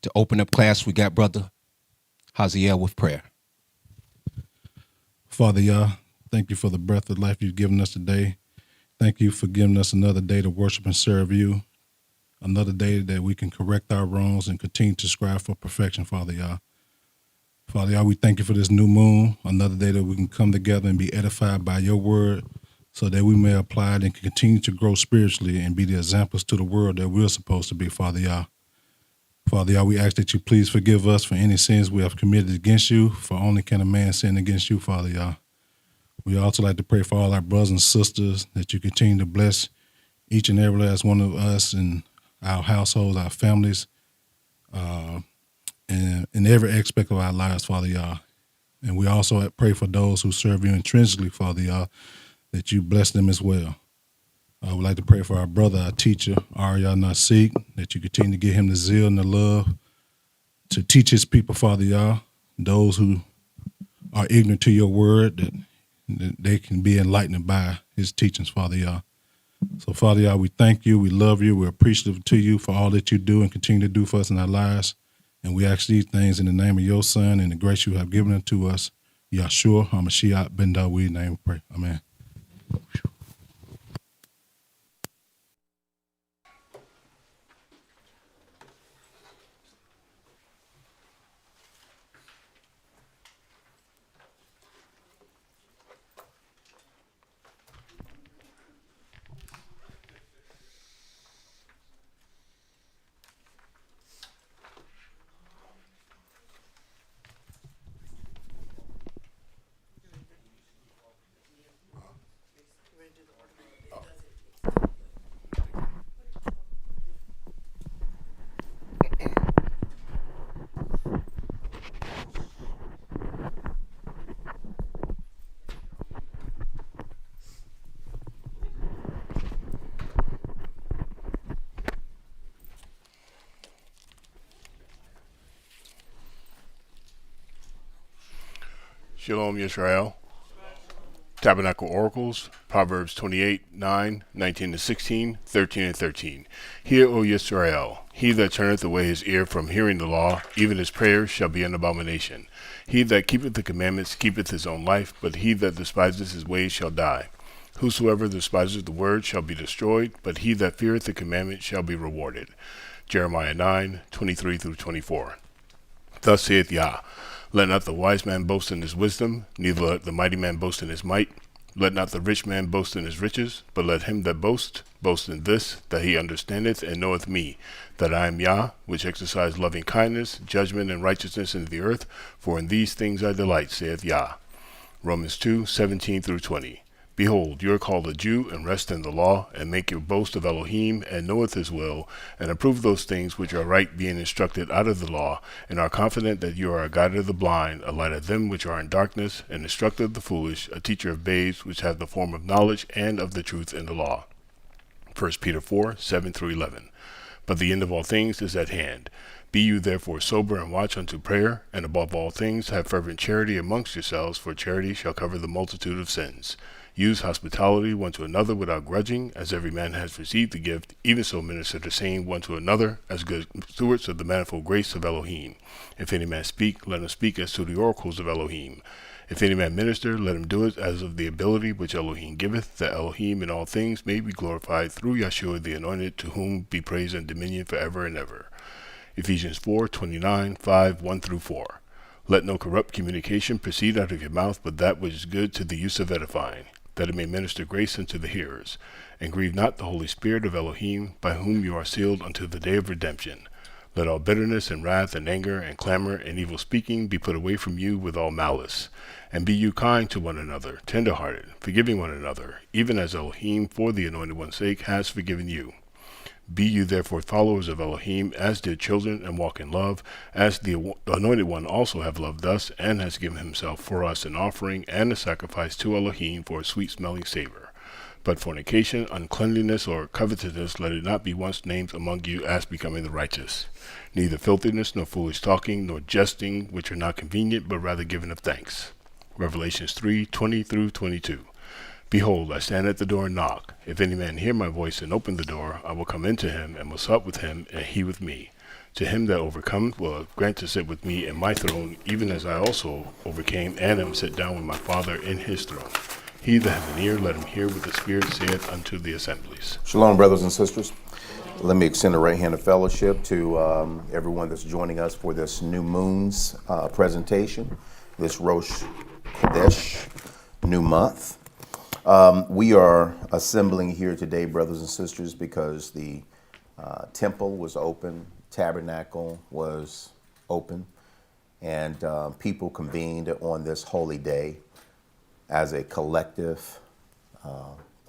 To open up class, we got Brother Haziel with prayer. Father Yah, thank you for the breath of life you've given us today. Thank you for giving us another day to worship and serve you, another day that we can correct our wrongs and continue to strive for perfection, Father Yah. Father Yah, we thank you for this new moon, another day that we can come together and be edified by your word so that we may apply it and continue to grow spiritually and be the examples to the world that we're supposed to be, Father Yah. Father Yah, we ask that you please forgive us for any sins we have committed against you, for only can a man sin against you, Father Yah. We also like to pray for all our brothers and sisters, that you continue to bless each and every last one of us and our households, our families, and in every aspect of our lives, Father Yah. And we also pray for those who serve you intrinsically, Father Yah, that you bless them as well. We'd like to pray for our brother, our teacher, Arya Nasik, that you continue to give him the zeal and the love to teach his people, Father Yah, those who are ignorant to your word, that they can be enlightened by his teachings, Father Yah. So, Father Yah, we thank you, we love you, we're appreciative to you for all that you do and continue to do for us in our lives. And we ask these things in the name of your Son and the grace you have given unto us, Yahshua HaMashiach ben Dawid, name we pray. Amen. Shalom, Yisrael. Tabernacle Oracles, Proverbs 28:9, 19-16, 13-13. Hear, O Yisrael, he that turneth away his ear from hearing the law, even his prayers shall be an abomination. He that keepeth the commandments keepeth his own life, but he that despiseth his ways shall die. Whosoever despiseth the word shall be destroyed, but he that feareth the commandment shall be rewarded. Jeremiah 9:23-24. Thus saith Yah, let not the wise man boast in his wisdom, neither let the mighty man boast in his might. Let not the rich man boast in his riches, but let him that boast in this, that he understandeth and knoweth me, that I am Yah, which exercise loving kindness, judgment, and righteousness in the earth, for in these things I delight, saith Yah. Romans 2:17-20. Behold, you are called a Jew, and rest in the law, and make your boast of Elohim, and knoweth his will, and approve those things which are right, being instructed out of the law, and are confident that you are a guide of the blind, a light of them which are in darkness, an instructor of the foolish, a teacher of babes, which have the form of knowledge and of the truth in the law. 1 Peter 4:7-11. But the end of all things is at hand. Be you therefore sober and watch unto prayer, and above all things have fervent charity amongst yourselves, for charity shall cover the multitude of sins. Use hospitality one to another without grudging, as every man has received the gift, even so minister the same one to another, as good stewards of the manifold grace of Elohim. If any man speak, let him speak as to the oracles of Elohim. If any man minister, let him do it as of the ability which Elohim giveth, that Elohim in all things may be glorified through Yahshua the Anointed, to whom be praise and dominion forever and ever. Ephesians 4:29, 5:1-4. Let no corrupt communication proceed out of your mouth, but that which is good to the use of edifying, that it may minister grace unto the hearers. And grieve not the Holy Spirit of Elohim, by whom you are sealed unto the day of redemption. Let all bitterness and wrath and anger and clamor and evil speaking be put away from you with all malice. And be you kind to one another, tender-hearted, forgiving one another, even as Elohim, for the Anointed One's sake, has forgiven you. Be you therefore followers of Elohim, as dear children, and walk in love, as the Anointed One also have loved us, and has given himself for us an offering and a sacrifice to Elohim for a sweet-smelling savor. But fornication, uncleanliness, or covetousness, let it not be once named among you as becoming the righteous. Neither filthiness, nor foolish talking, nor jesting, which are not convenient, but rather giving of thanks. Revelations 3:20-22. Behold, I stand at the door and knock. If any man hear my voice and open the door, I will come into him, and will sup with him, and he with me. To him that overcometh will I grant to sit with me in my throne, even as I also overcame and am set down with my Father in his throne. He that hath an ear, let him hear what the Spirit saith unto the assemblies. Shalom, brothers and sisters. Let me extend a right hand of fellowship to everyone that's joining us for this New Moon's presentation, this Rosh Chodesh, new month. We are assembling here today, brothers and sisters, because the temple was open, tabernacle was open, and people convened on this holy day as a collective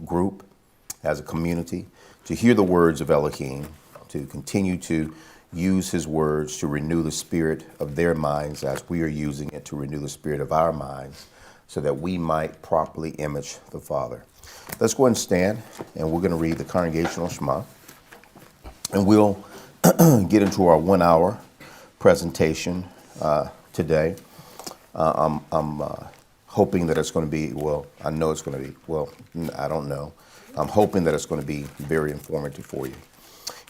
group, as a community, to hear the words of Elohim, to continue to use his words to renew the spirit of their minds as we are using it to renew the spirit of our minds so that we might properly image the Father. Let's go ahead and stand, and we're going to read the Congregational Shema, and we'll get into our 1 hour presentation today. I'm hoping that it's going to be, well, I know it's going to be, well, I don't know. I'm hoping that it's going to be very informative for you.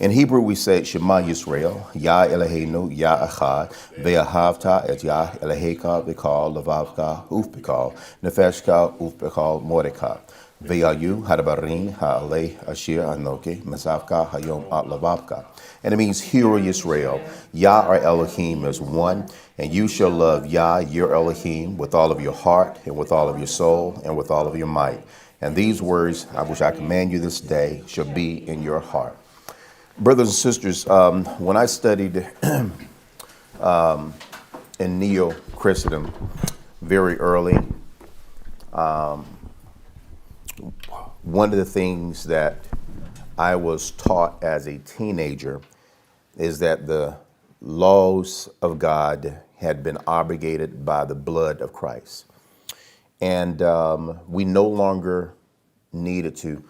In Hebrew, we say, Shema Yisrael, Yah Eloheinu, Yah Echad, Ve'ahavta et Yah Eloheka B'kal Levavka Ufb'kal, Nefeshka Ufb'kal Mordeka, Ve'ayu Hadabarim Ha'alei Ashir Anoke, Mesavka Hayom At Levavka. And it means, Hear, O Yisrael, Yah our Elohim is one, and you shall love Yah your Elohim with all of your heart, and with all of your soul, and with all of your might. And these words, which I command you this day, shall be in your heart. Brothers and sisters, when I studied in Neo-Christendom very early, one of the things that I was taught as a teenager is that the laws of God had been obligated by the blood of Christ. And we no longer needed to.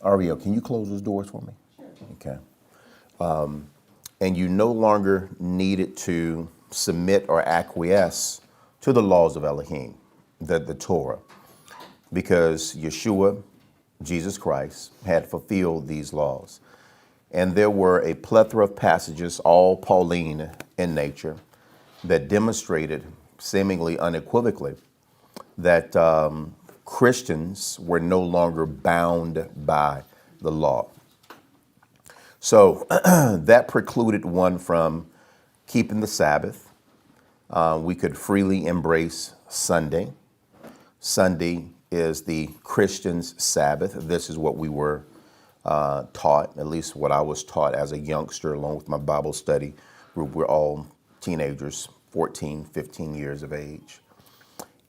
Ariel, can you close those doors for me? Sure. Okay. And you no longer needed to submit or acquiesce to the laws of Elohim, the Torah, because Yeshua, Jesus Christ, had fulfilled these laws. And there were a plethora of passages, all Pauline in nature, that demonstrated seemingly unequivocally that Christians were no longer bound by the law. So that precluded one from keeping the Sabbath. We could freely embrace Sunday. Sunday is the Christian's Sabbath. This is what we were taught, at least what I was taught as a youngster, along with my Bible study group. We're all teenagers, 14, 15 years of age.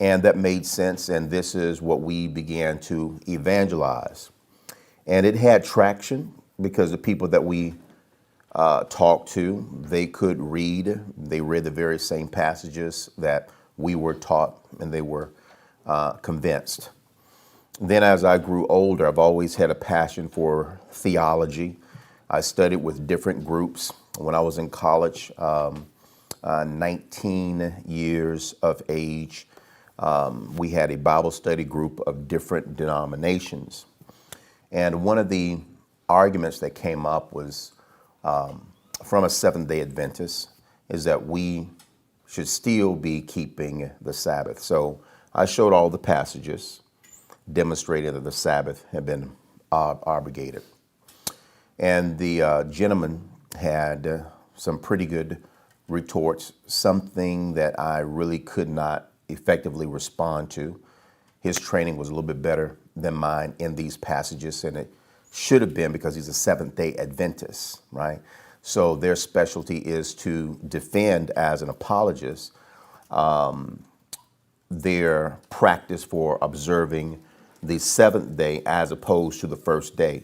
And that made sense, and this is what we began to evangelize. And it had traction because the people that we talked to, they could read. They read the very same passages that we were taught, and they were convinced. Then as I grew older, I've always had a passion for theology. I studied with different groups. When I was in college, 19 years of age, we had a Bible study group of different denominations. And one of the arguments that came up was from a Seventh-day Adventist is that we should still be keeping the Sabbath. So I showed all the passages demonstrating that the Sabbath had been abrogated. And the gentleman had some pretty good retorts, something that I really could not effectively respond to. His training was a little bit better than mine in these passages, and it should have been because he's a Seventh-day Adventist, right? So their specialty is to defend as an apologist their practice for observing the seventh day as opposed to the first day,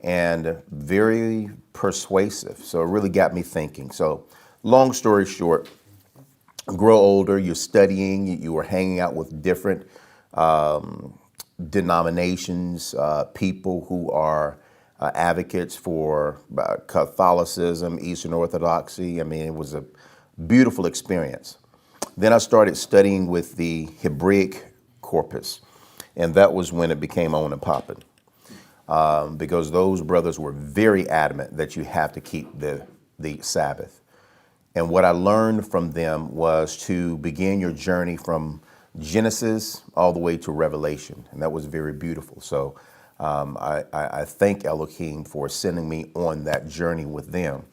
and very persuasive. So it really got me thinking. So long story short, grow older, you're studying, you are hanging out with different denominations, people who are advocates for Catholicism, Eastern Orthodoxy. I mean, it was a beautiful experience. Then I started studying with the Hebraic corpus, and that was when it became on and popping, because those brothers were very adamant that you have to keep the Sabbath. And what I learned from them was to begin your journey from Genesis all the way to Revelation. And that was very beautiful. So I thank Elohim for sending me on that journey with them.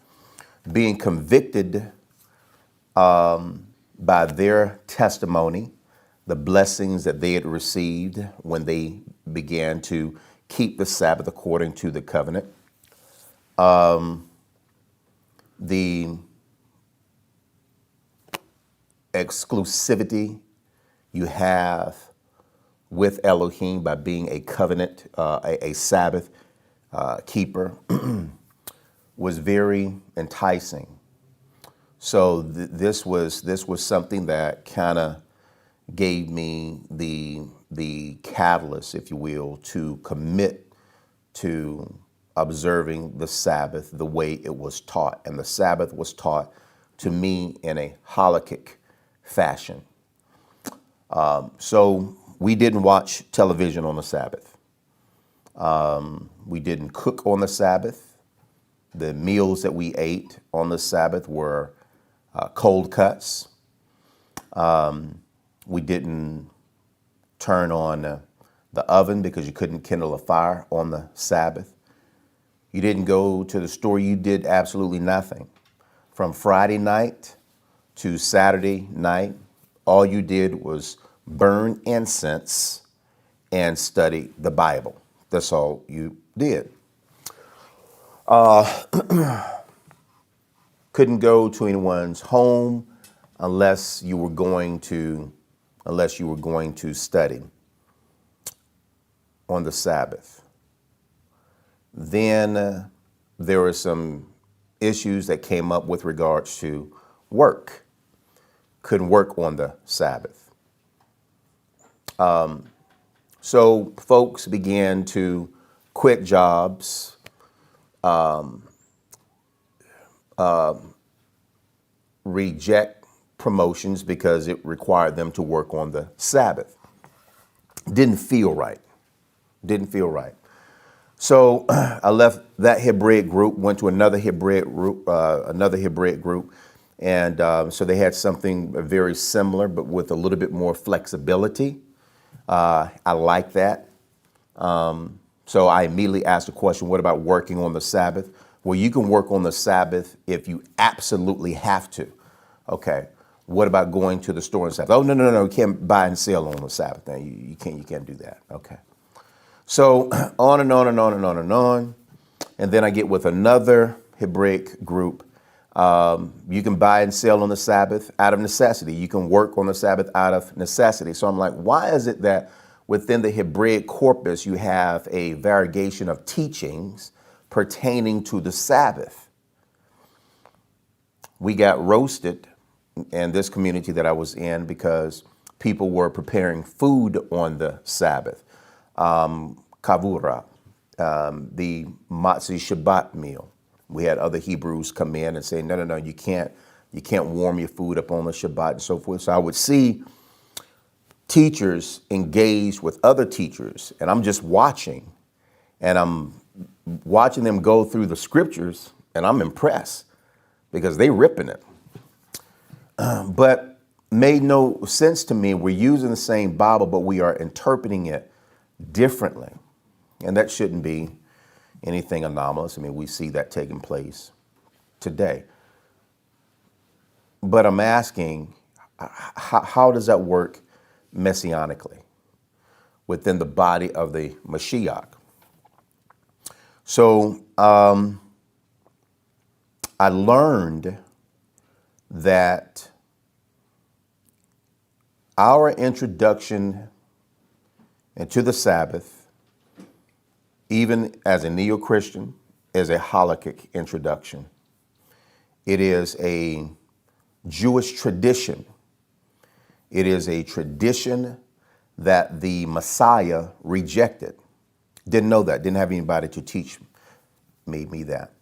Being convicted by their testimony, the blessings that they had received when they began to keep the Sabbath according to the covenant. The exclusivity you have with Elohim by being a covenant, a Sabbath keeper was very enticing. So this was something that kind of gave me the catalyst, if you will, to commit to observing the Sabbath the way it was taught. And the Sabbath was taught to me in a halakhic fashion. So we didn't watch television on the Sabbath. We didn't cook on the Sabbath. The meals that we ate on the Sabbath were cold cuts. We didn't turn on the oven because you couldn't kindle a fire on the Sabbath. You didn't go to the store. You did absolutely nothing. From Friday night to Saturday night, all you did was burn incense and study the Bible. That's all you did. Couldn't go to anyone's home unless you were going to study on the Sabbath. Then there were some issues that came up with regards to work. Couldn't work on the Sabbath. So folks began to quit jobs, reject promotions because it required them to work on the Sabbath. Didn't feel right. So I left that Hebraic group, went to another Hebraic group, and so they had something very similar, but with a little bit more flexibility. I like that. So I immediately asked the question, what about working on the Sabbath? Well, you can work on the Sabbath if you absolutely have to. Okay. What about going to the store on the Sabbath? Oh, no. You can't buy and sell on the Sabbath. No, you can't do that. Okay. So on and on and on and on and on. And then I get with another Hebraic group. You can buy and sell on the Sabbath out of necessity. You can work on the Sabbath out of necessity. So I'm like, why is it that within the Hebraic corpus you have a variegation of teachings pertaining to the Sabbath? We got roasted in this community that I was in because people were preparing food on the Sabbath. Kavura, the Matzi Shabbat meal. We had other Hebrews come in and say, no, you can't warm your food up on the Shabbat and so forth. So I would see teachers engage with other teachers, and I'm just watching, and I'm watching them go through the scriptures, and I'm impressed because they ripping it. But made no sense to me. We're using the same Bible, but we are interpreting it differently. And that shouldn't be anything anomalous. I mean, we see that taking place today. But I'm asking, how does that work messianically within the body of the Mashiach? So I learned that our introduction into the Sabbath, even as a neo-Christian, is a halakhic introduction. It is a Jewish tradition. It is a tradition that the Messiah rejected. Didn't know that. Didn't have anybody to teach me that.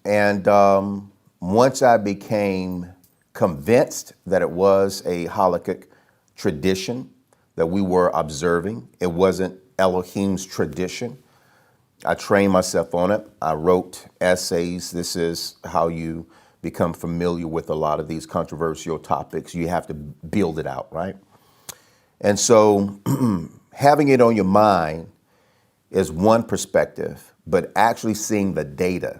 And once I became convinced that it was a halakhic tradition that we were observing, it wasn't Elohim's tradition, I trained myself on it. I wrote essays. This is how you become familiar with a lot of these controversial topics, you have to build it out, right? And so having it on your mind is one perspective, but actually seeing the data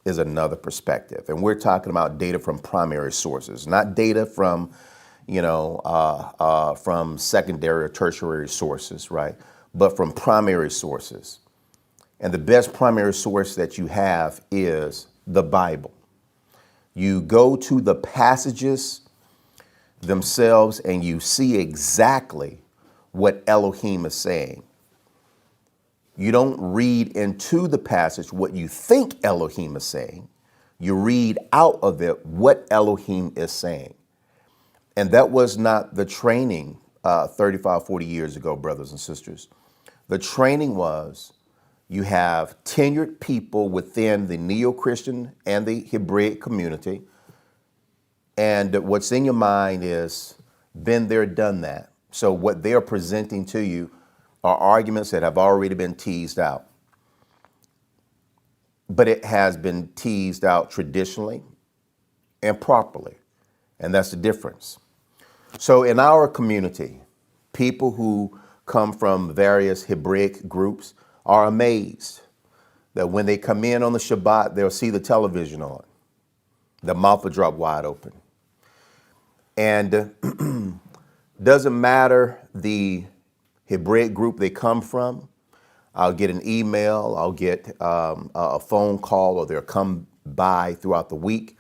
is another perspective. And we're talking about data from primary sources, not data from, from secondary or tertiary sources, right? But from primary sources. And the best primary source that you have is the Bible. You go to the passages themselves and you see exactly what Elohim is saying. You don't read into the passage what you think Elohim is saying. You read out of it what Elohim is saying. And that was not the training 35, 40 years ago, brothers and sisters. The training was you have tenured people within the Neo-Christian and the Hebraic community. And what's in your mind is been there, done that. So what they're presenting to you are arguments that have already been teased out. But it has been teased out traditionally and properly. And that's the difference. So in our community, people who come from various Hebraic groups are amazed that when they come in on the Shabbat, they'll see the television on. The mouth will drop wide open. And doesn't matter the Hebraic group they come from. I'll get an email, I'll get a phone call, or they'll come by throughout the week.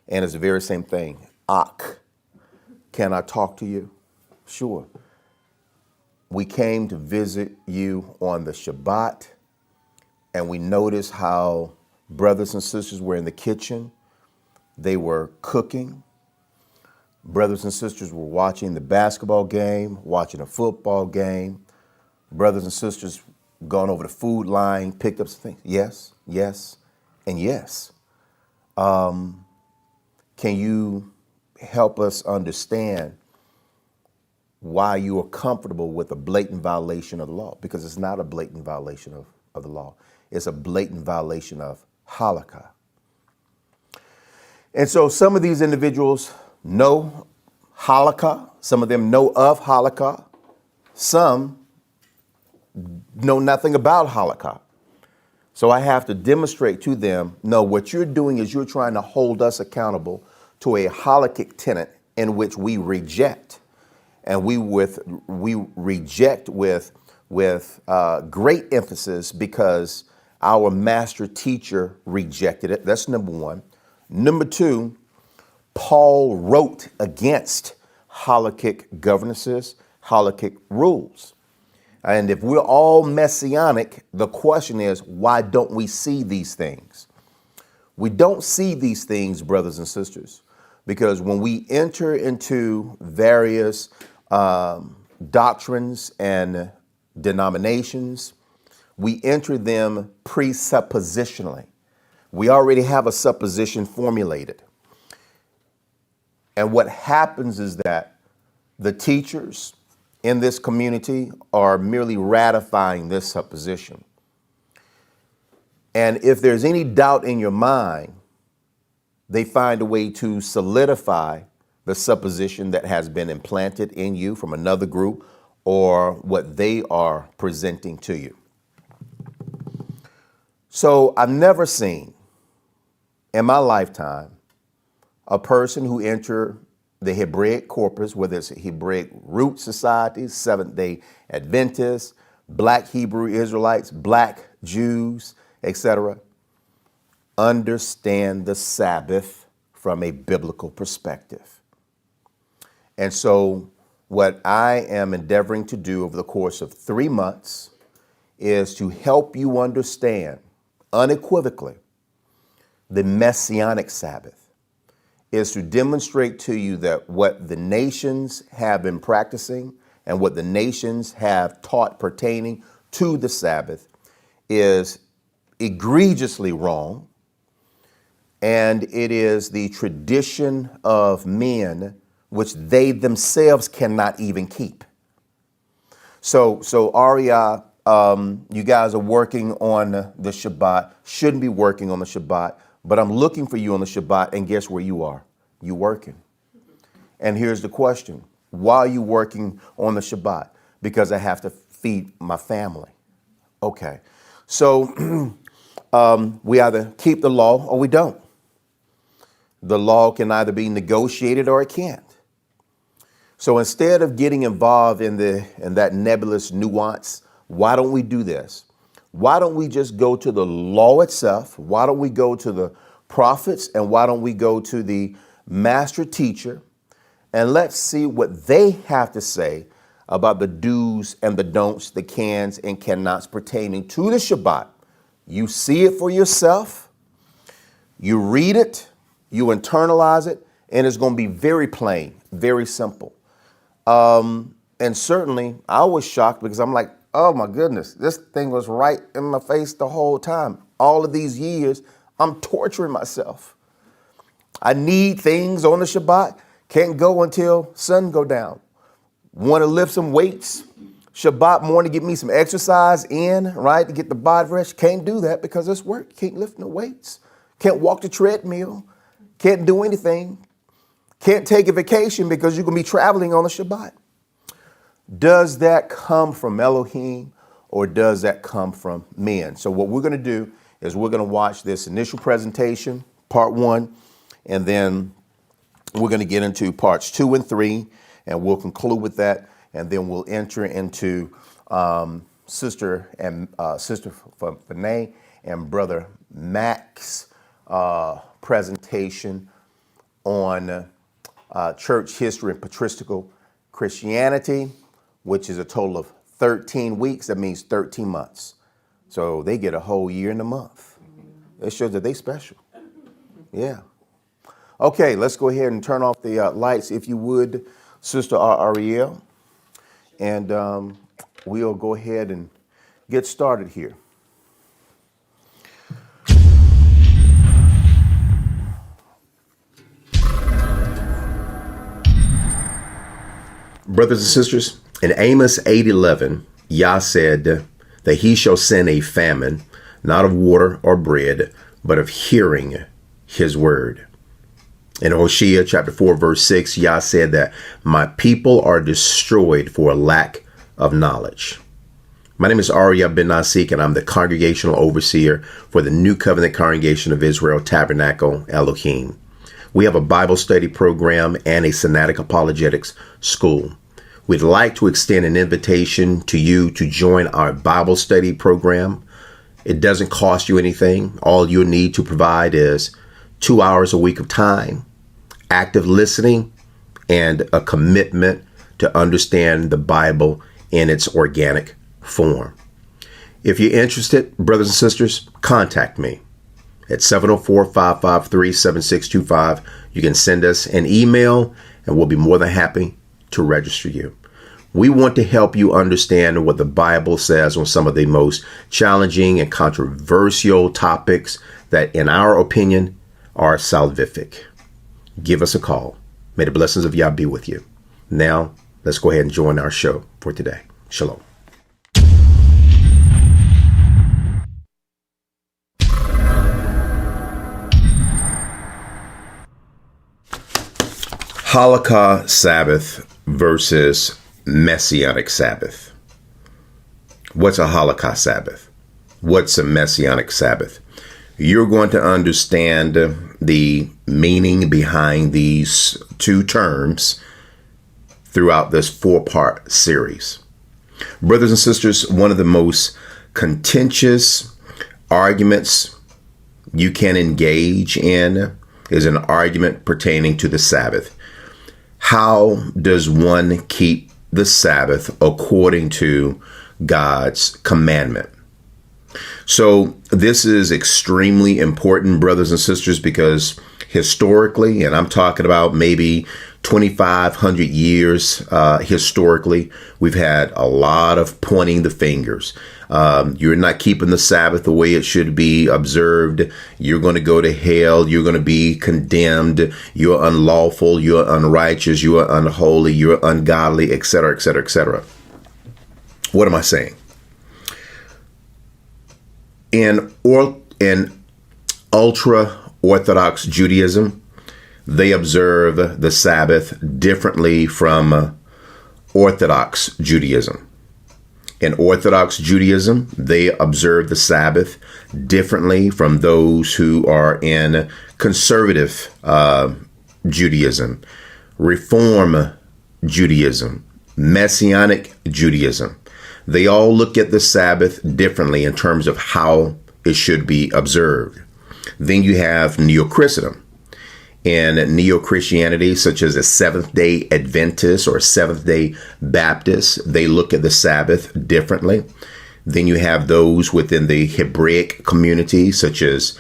And it's the very same thing. Ak, can I talk to you? Sure. We came to visit you on the Shabbat, and we noticed how brothers and sisters were in the kitchen. They were cooking. Brothers and sisters were watching the basketball game, watching a football game. Brothers and sisters gone over the food line, picked up some things. Yes, yes, and yes. Can you help us understand why you are comfortable with a blatant violation of the law? Because it's not a blatant violation of the law. It's a blatant violation of Halakha. And so some of these individuals know Halakha. Some of them know of Halakha. Some know nothing about Halakha. So I have to demonstrate to them, no, what you're doing is you're trying to hold us accountable to a halakhic tenet in which we reject. And we reject with great emphasis because our master teacher rejected it. That's number one. Number two, Paul wrote against halakhic governances, halakhic rules. And if we're all Messianic, the question is, why don't we see these things? We don't see these things, brothers and sisters, because when we enter into various doctrines and denominations, we enter them presuppositionally. We already have a supposition formulated. And what happens is that the teachers in this community are merely ratifying this supposition. And if there's any doubt in your mind, they find a way to solidify the supposition that has been implanted in you from another group or what they are presenting to you. So I've never seen in my lifetime a person who entered the Hebraic corpus, whether it's Hebraic root societies, Seventh-day Adventists, Black Hebrew Israelites, Black Jews, etc., understand the Sabbath from a biblical perspective. And so what I am endeavoring to do over the course of 3 months is to help you understand unequivocally the Messianic Sabbath, is to demonstrate to you that what the nations have been practicing and what the nations have taught pertaining to the Sabbath is egregiously wrong. And it is the tradition of men which they themselves cannot even keep. So Aria, you guys are working on the Shabbat, shouldn't be working on the Shabbat, but I'm looking for you on the Shabbat, and guess where you are? You working. And here's the question. Why are you working on the Shabbat? Because I have to feed my family. Okay. So we either keep the law or we don't. The law can either be negotiated or it can't. So instead of getting involved in that nebulous nuance, why don't we do this? Why don't we just go to the law itself? Why don't we go to the prophets, and why don't we go to the master teacher, and let's see what they have to say about the do's and the don'ts, the cans and cannots pertaining to the Shabbat. You see it for yourself, you read it, you internalize it, and it's going to be very plain, very simple. And certainly I was shocked because I'm like, oh my goodness, this thing was right in my face the whole time. All of these years, I'm torturing myself. I need things on the Shabbat, can't go until sun go down. Want to lift some weights, Shabbat morning, get me some exercise in, right, to get the body fresh. Can't do that because it's work. Can't lift no weights. Can't walk the treadmill. Can't do anything. Can't take a vacation because you're going to be traveling on the Shabbat. Does that come from Elohim or does that come from men? So what we're going to do is we're going to watch this initial presentation, part 1, and then we're going to get into parts 2 and 3, and we'll conclude with that, and then we'll enter into Sister Fanay and Brother Mac's presentation on church history and patristical Christianity, which is a total of 13 weeks. That means 13 months. So they get a whole year and a month. It shows that they special. Yeah. Okay, let's go ahead and turn off the lights, if you would, Sister Ariel. And we'll go ahead and get started here. Brothers and sisters, in Amos 8:11, Yah said that he shall send a famine, not of water or bread, but of hearing his word. In Hosea chapter 4, verse 6, Yah said that my people are destroyed for a lack of knowledge. My name is Arya Ben Nasik, and I'm the congregational overseer for the New Covenant Congregation of Israel Tabernacle Elohim. We have a Bible study program and a Sinaitic apologetics school. We'd like to extend an invitation to you to join our Bible study program. It doesn't cost you anything. All you need to provide is 2 hours a week of time, active listening, and a commitment to understand the Bible in its organic form. If you're interested, brothers and sisters, contact me at 704-553-7625. You can send us an email and we'll be more than happy to register you. We want to help you understand what the Bible says on some of the most challenging and controversial topics that, in our opinion, are salvific. Give us a call. May the blessings of Yah be with you. Now, let's go ahead and join our show for today. Shalom. Halakha Sabbath versus Messianic Sabbath. What's a Halakha Sabbath? What's a Messianic Sabbath? You're going to understand the meaning behind these two terms throughout this 4-part series. Brothers and sisters, one of the most contentious arguments you can engage in is an argument pertaining to the Sabbath. How does one keep the Sabbath according to God's commandment? So this is extremely important, brothers and sisters, because historically, and I'm talking about maybe 2,500 years historically, we've had a lot of pointing the fingers. You're not keeping the Sabbath the way it should be observed. You're going to go to hell. You're going to be condemned. You're unlawful. You're unrighteous. You are unholy. You're ungodly, etc., etc., etc. What am I saying? In ultra Orthodox Judaism, they observe the Sabbath differently from Orthodox Judaism. In Orthodox Judaism, they observe the Sabbath differently from those who are in conservative Judaism, Reform Judaism, Messianic Judaism. They all look at the Sabbath differently in terms of how it should be observed. Then you have Neo-Christendom. In Neo-Christianity, such as a Seventh-day Adventist or Seventh-day Baptist, they look at the Sabbath differently. Then you have those within the Hebraic community, such as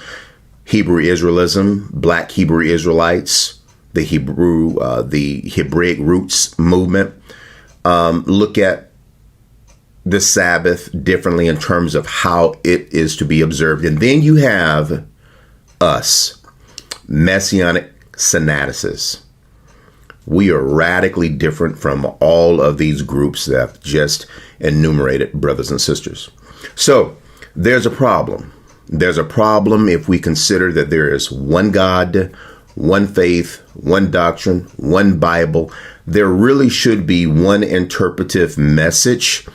Hebrew Israelism, Black Hebrew Israelites, the Hebraic Roots movement, look at the Sabbath differently in terms of how it is to be observed. And then you have us, Messianic Synodicists. We are radically different from all of these groups that I've just enumerated, brothers and sisters. So there's a problem. There's a problem if we consider that there is one God, one faith, one doctrine, one Bible. There really should be one interpretive message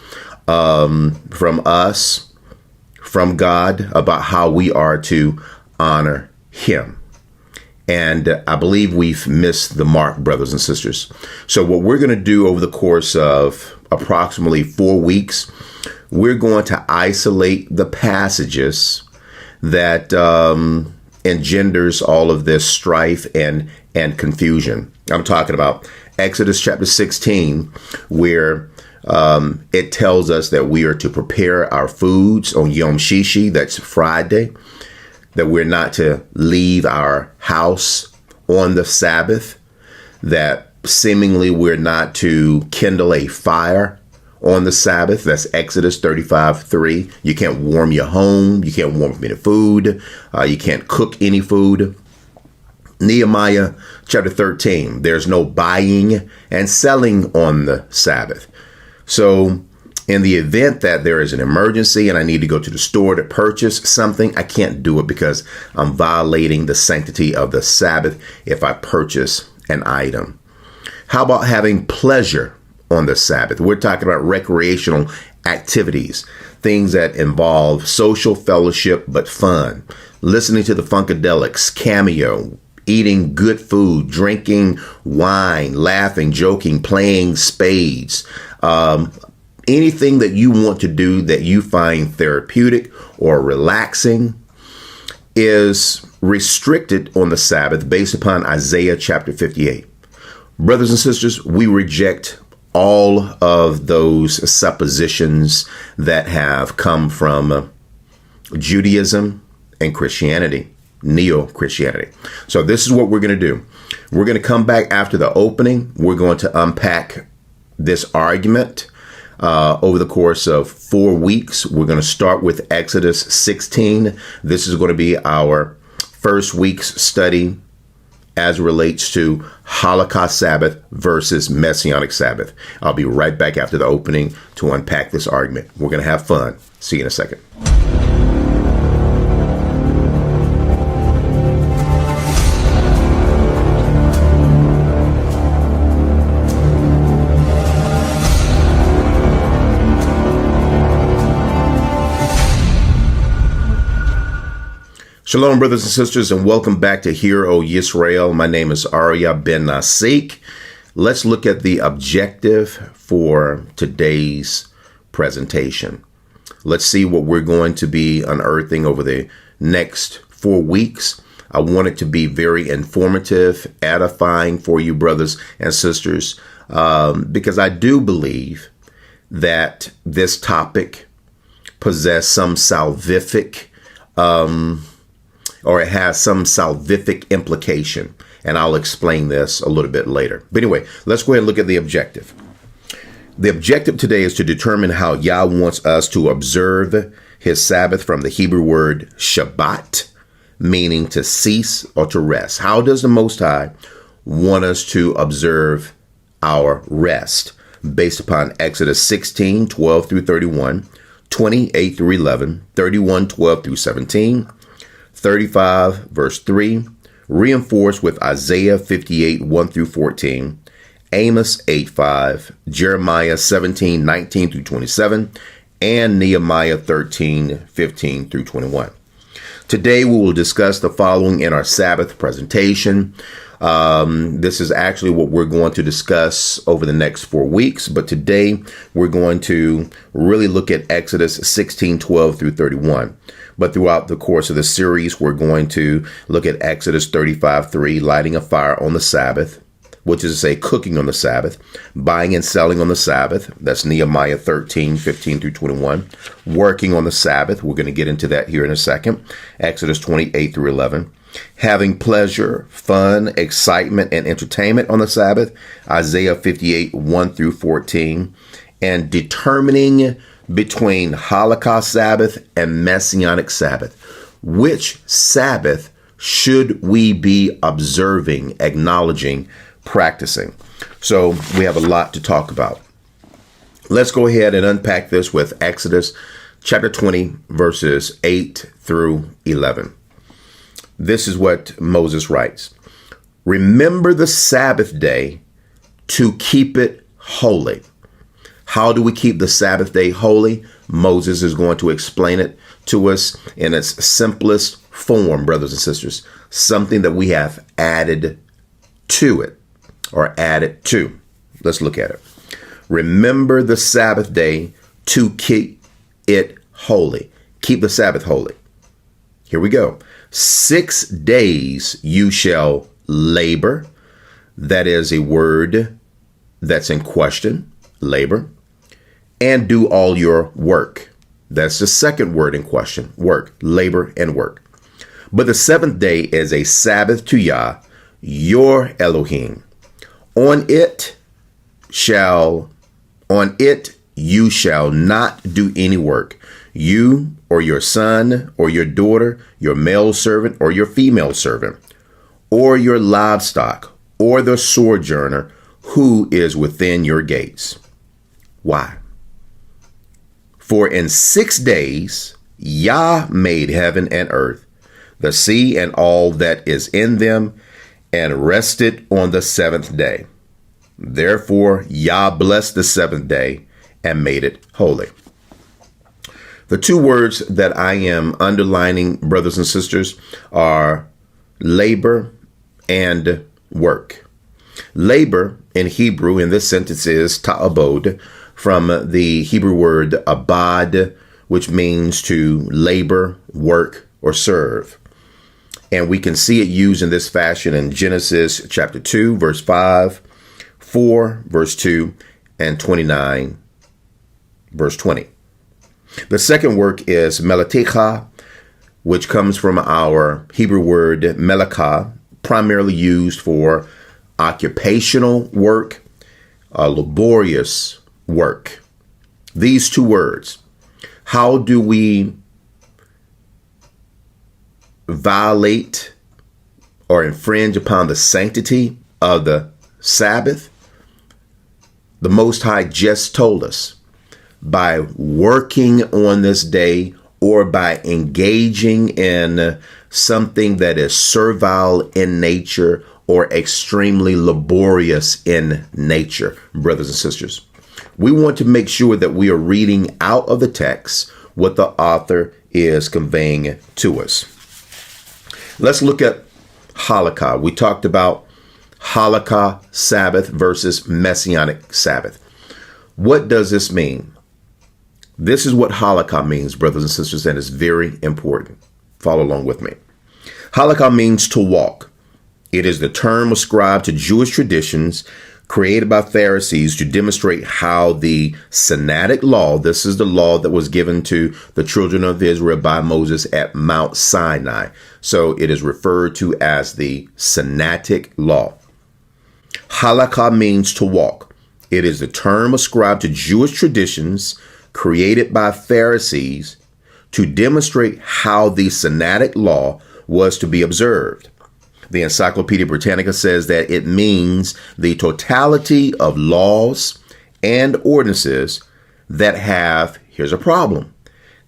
from us, from God, about how we are to honor Him. And I believe we've missed the mark, brothers and sisters. So what we're going to do over the course of approximately 4 weeks, we're going to isolate the passages that engenders all of this strife and confusion. I'm talking about Exodus chapter 16, where it tells us that we are to prepare our foods on Yom Shishi, that's Friday, that we're not to leave our house on the Sabbath, that seemingly we're not to kindle a fire on the Sabbath. That's Exodus 35:3. You can't warm your home. You can't warm any food. You can't cook any food. Nehemiah chapter 13, there's no buying and selling on the Sabbath. So in the event that there is an emergency and I need to go to the store to purchase something, I can't do it because I'm violating the sanctity of the Sabbath if I purchase an item. How about having pleasure on the Sabbath? We're talking about recreational activities, things that involve social fellowship but fun, listening to the Funkadelics, Cameo, eating good food, drinking wine, laughing, joking, playing spades, anything that you want to do that you find therapeutic or relaxing is restricted on the Sabbath based upon Isaiah chapter 58. Brothers and sisters, we reject all of those suppositions that have come from Judaism and Christianity, Neo-Christianity. So this is what we're going to do. We're going to come back after the opening. We're going to unpack this argument over the course of 4 weeks. We're going to start with Exodus 16. This is going to be our first week's study as it relates to Halakha Sabbath versus Messianic Sabbath. I'll be right back after the opening to unpack this argument. We're going to have fun. See you in a second. Shalom, brothers and sisters, and welcome back to Hear, O Yisrael. My name is Arya Ben Nasik. Let's look at the objective for today's presentation. Let's see what we're going to be unearthing over the next 4 weeks. I want it to be very informative, edifying for you, brothers and sisters, because I do believe that this topic possesses some salvific or it has some salvific implication. And I'll explain this a little bit later. But anyway, let's go ahead and look at the objective. The objective today is to determine how Yah wants us to observe his Sabbath from the Hebrew word Shabbat, meaning to cease or to rest. How does the Most High want us to observe our rest? Based upon Exodus 16, 12 through 31, 28 through 11, 31, 12 through 17, 35, verse 3, reinforced with Isaiah 58, 1 through 14, Amos 8, 5, Jeremiah 17, 19 through 27, and Nehemiah 13, 15 through 21. Today, we will discuss the following in our Sabbath presentation. This is actually what we're going to discuss over the next 4 weeks, but today we're going to really look at Exodus 16, 12 through 31. But throughout the course of the series, we're going to look at Exodus 35, 3, lighting a fire on the Sabbath, which is to say cooking on the Sabbath, buying and selling on the Sabbath. That's Nehemiah 13, 15 through 21. Working on the Sabbath. We're going to get into that here in a second. Exodus 28 through 11. Having pleasure, fun, excitement, and entertainment on the Sabbath. Isaiah 58, 1 through 14. And determining between Halakha Sabbath and Messianic Sabbath. Which Sabbath should we be observing, acknowledging, practicing? So we have a lot to talk about. Let's go ahead and unpack this with Exodus chapter 20, verses 8 through 11. This is what Moses writes. Remember the Sabbath day to keep it holy. How do we keep the Sabbath day holy? Moses is going to explain it to us in its simplest form, brothers and sisters. Something that we have added to it. Or added to. Let's look at it. Remember the Sabbath day to keep it holy. Keep the Sabbath holy. Here we go. 6 days you shall labor. That is a word that's in question. Labor. And do all your work. That's the second word in question. Work. Labor and work. But the 7th day is a Sabbath to Yah, your Elohim. On it you shall not do any work, you or your son or your daughter, your male servant or your female servant, or your livestock, or the sojourner who is within your gates. Why? For in 6 days Yah made heaven and earth, the sea and all that is in them, and rested on the 7th day. Therefore, Yah blessed the 7th day and made it holy. The two words that I am underlining, brothers and sisters, are labor and work. Labor in Hebrew in this sentence is ta'abod, from the Hebrew word abad, which means to labor, work, or serve. And we can see it used in this fashion in Genesis chapter 2, verse 5, 4, verse 2, and 29, verse 20. The second work is melatecha, which comes from our Hebrew word melakah, primarily used for occupational work, laborious work. These two words, how do we violate or infringe upon the sanctity of the Sabbath? The Most High just told us, by working on this day or by engaging in something that is servile in nature or extremely laborious in nature, brothers and sisters. We want to make sure that we are reading out of the text what the author is conveying to us. Let's look at Halakha. We talked about Halakha Sabbath versus Messianic Sabbath. What does this mean? This is what Halakha means, brothers and sisters, and it's very important. Follow along with me. Halakha means to walk. It is the term ascribed to Jewish traditions created by Pharisees to demonstrate how the Sinaitic law, this is the law that was given to the children of Israel by Moses at Mount Sinai. So it is referred to as the Sinaitic law. Halakha means to walk. It is the term ascribed to Jewish traditions created by Pharisees to demonstrate how the Sinaitic law was to be observed. The Encyclopedia Britannica says that it means the totality of laws and ordinances that have, here's a problem,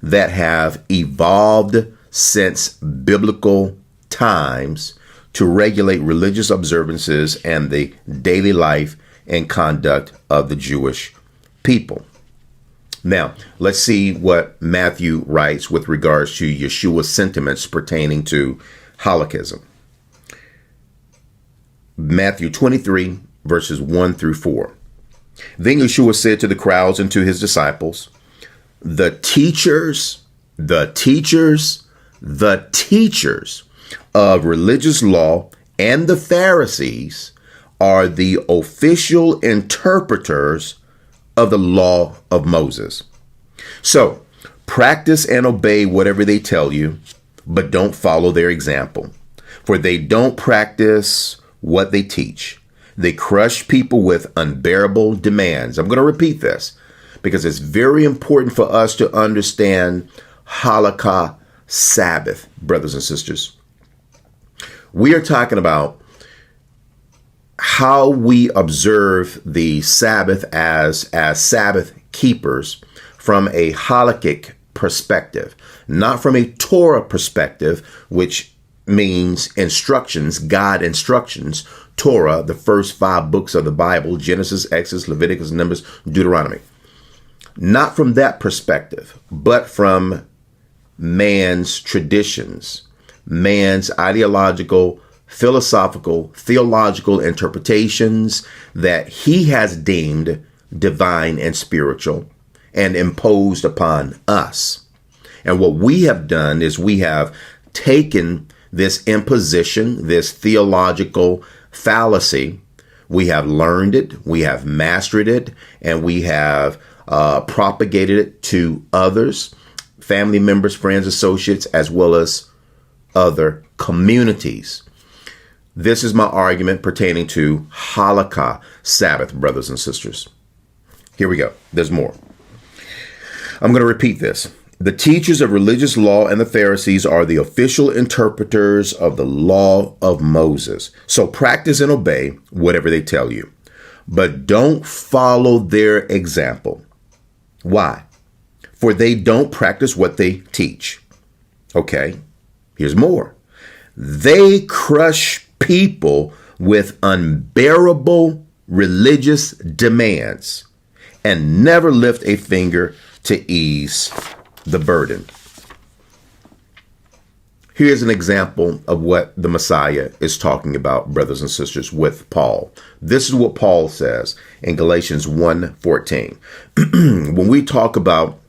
that have evolved since biblical times to regulate religious observances and the daily life and conduct of the Jewish people. Now, let's see what Matthew writes with regards to Yeshua's sentiments pertaining to Halakhism. Matthew 23, verses 1 through 4. Then Yeshua said to the crowds and to his disciples, the teachers of religious law and the Pharisees are the official interpreters of the law of Moses. So, practice and obey whatever they tell you, but don't follow their example, for they don't practice what they teach. They crush people with unbearable demands. I'm going to repeat this because it's very important for us to understand Halakha Sabbath, brothers and sisters. We are talking about how we observe the Sabbath as Sabbath keepers from a halakhic perspective, not from a Torah perspective, which means instructions, God instructions, Torah, the first 5 books of the Bible, Genesis, Exodus, Leviticus, Numbers, Deuteronomy. Not from that perspective, but from man's traditions, man's ideological, philosophical, theological interpretations that he has deemed divine and spiritual and imposed upon us. And what we have done is we have taken this imposition, this theological fallacy, we have learned it, we have mastered it, and we have propagated it to others, family members, friends, associates, as well as other communities. This is my argument pertaining to Halakha Sabbath, brothers and sisters. Here we go. There's more. I'm going to repeat this. The teachers of religious law and the Pharisees are the official interpreters of the law of Moses. So practice and obey whatever they tell you, but don't follow their example. Why? For they don't practice what they teach. Okay, here's more. They crush people with unbearable religious demands and never lift a finger to ease the burden. Here's an example of what the Messiah is talking about, brothers and sisters, with Paul. This is what Paul says in Galatians 1:14. When we talk about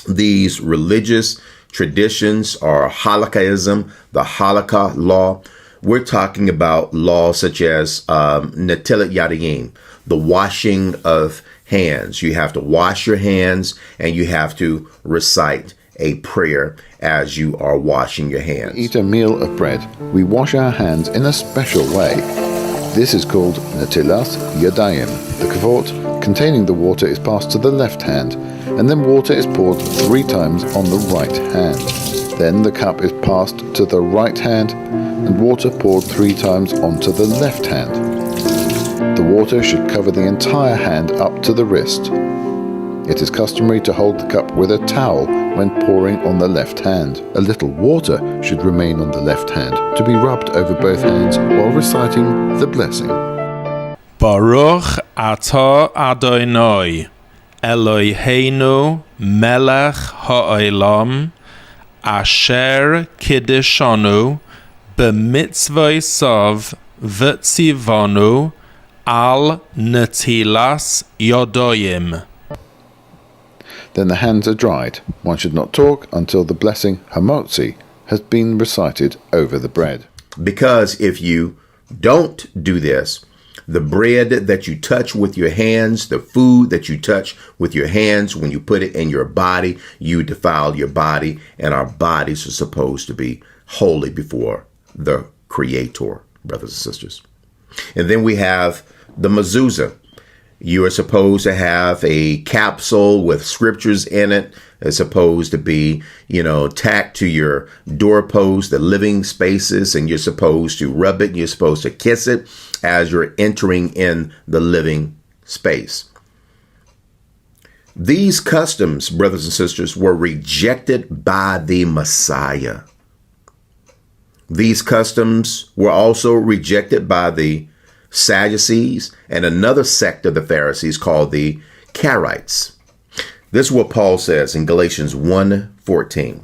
these religious traditions or halakhism, the halakha law, we're talking about laws such as netilat yadayim, the washing of hands. You have to wash your hands and you have to recite a prayer as you are washing your hands. Eat a meal of bread. We wash our hands in a special way. This is called netilas yadayim. The kavot containing the water is passed to the left hand, and then water is poured 3 times on the right hand. Then the cup is passed to the right hand, and water poured 3 times onto the left hand. The water should cover the entire hand up to the wrist. It is customary to hold the cup with a towel when pouring on the left hand. A little water should remain on the left hand to be rubbed over both hands while reciting the blessing. Baruch atah Adonai, Eloheinu melech ha'olam, asher kiddeshanu, b'mitzvosav v'tzivanu, al netilas yodoyim. Then the hands are dried. One should not talk until the blessing hamotzi has been recited over the bread. Because if you don't do this, the bread that you touch with your hands, the food that you touch with your hands, when you put it in your body, you defile your body, and our bodies are supposed to be holy before the Creator, brothers and sisters. And then we have the mezuzah. You are supposed to have a capsule with scriptures in it. It's supposed to be, tacked to your doorpost, the living spaces, and you're supposed to rub it. You're supposed to kiss it as you're entering in the living space. These customs, brothers and sisters, were rejected by the Messiah. These customs were also rejected by the Sadducees and another sect of the Pharisees called the Karaites. This is what Paul says in Galatians 1:14.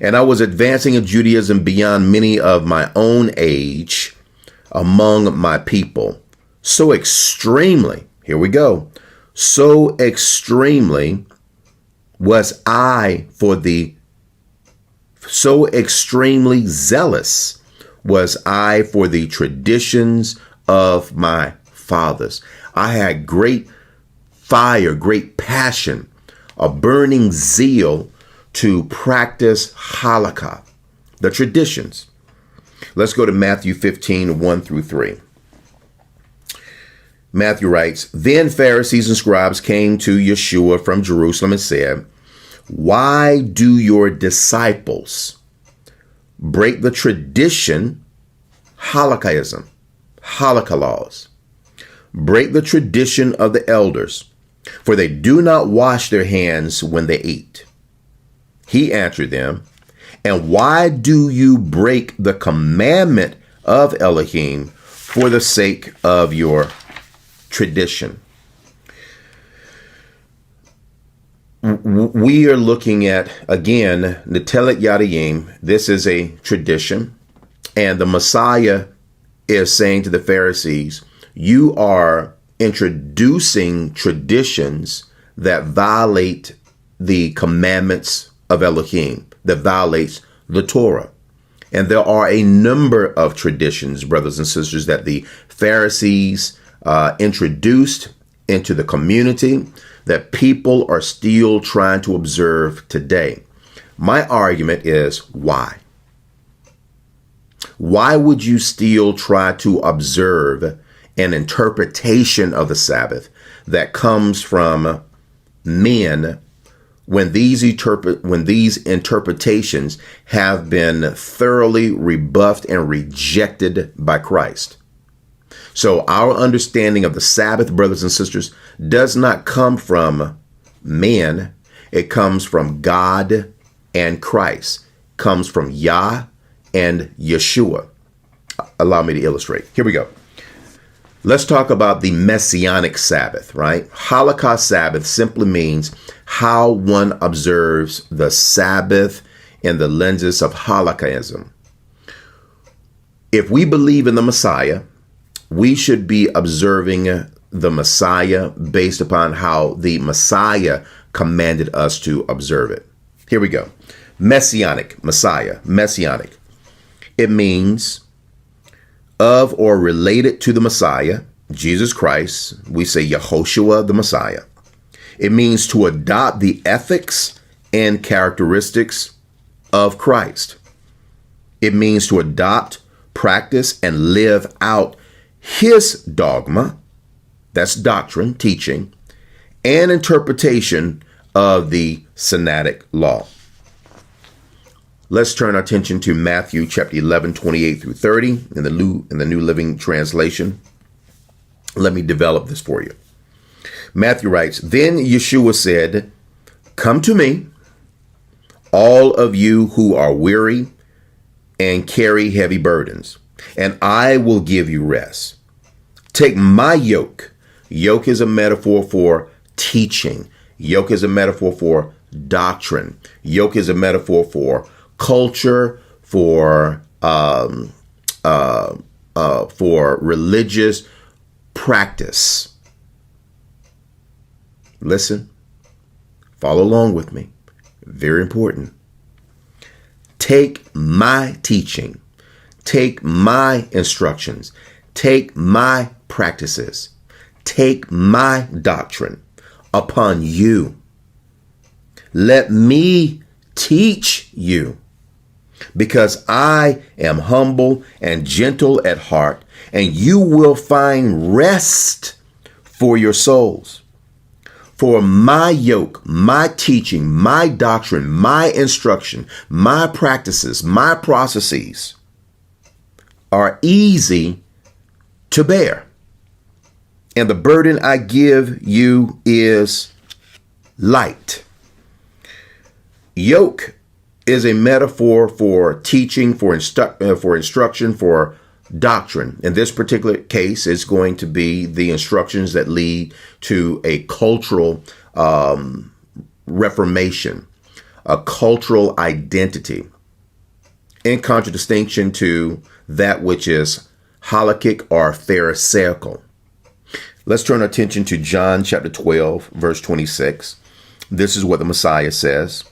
And I was advancing in Judaism beyond many of my own age among my people. So extremely, here we go, so extremely was I so extremely zealous was I for the traditions of my fathers. I had great fire, great passion, a burning zeal to practice Halakha, the traditions. Let's go to Matthew 15:1-3. Matthew writes, Then Pharisees and scribes came to Yeshua from Jerusalem and said, Why do your disciples break the tradition, Halakhaism, Halakha laws, break the tradition of the elders, for they do not wash their hands when they eat? He answered them, And why do you break the commandment of Elohim for the sake of your tradition? We are looking at, again, Netelet Yadayim. This is a tradition. And the Messiah is saying to the Pharisees, you are introducing traditions that violate the commandments of Elohim, that violates the Torah. And there are a number of traditions, brothers and sisters, that the Pharisees introduced into the community that people are still trying to observe today. My argument is why? Why would you still try to observe an interpretation of the Sabbath that comes from men when these interpretations have been thoroughly rebuffed and rejected by Christ? So our understanding of the Sabbath, brothers and sisters, does not come from men. It comes from God and Christ. It comes from Yah and Yeshua. Allow me to illustrate. Here we go. Let's talk about the Messianic Sabbath, right? Halakha Sabbath simply means how one observes the Sabbath in the lenses of Halakhaism. If we believe in the Messiah, we should be observing the Messiah based upon how the Messiah commanded us to observe it. Here we go. Messianic, Messiah, Messianic. It means of or related to the Messiah, Jesus Christ. We say Yehoshua, the Messiah. It means to adopt the ethics and characteristics of Christ. It means to adopt, practice, and live out his dogma, that's doctrine, teaching, and interpretation of the Sinaitic law. Let's turn our attention to Matthew chapter 11, 28-30 in the New Living Translation. Let me develop this for you. Matthew writes, Then Yeshua said, Come to me, all of you who are weary and carry heavy burdens, and I will give you rest. Take my yoke. Yoke is a metaphor for teaching. Yoke is a metaphor for doctrine. Yoke is a metaphor for culture, for religious practice. Listen, follow along with me. Very important. Take my teaching, take my instructions, take my practices, take my doctrine upon you. Let me teach you, because I am humble and gentle at heart, and you will find rest for your souls. For my yoke, my teaching, my doctrine, my instruction, my practices, my processes are easy to bear. And the burden I give you is light. Yoke is a metaphor for teaching, for instruction, for doctrine. In this particular case, it's going to be the instructions that lead to a cultural reformation, a cultural identity, in contradistinction to that which is halakhic or pharisaical. Let's turn our attention to John chapter 12, verse 26. This is what the Messiah says.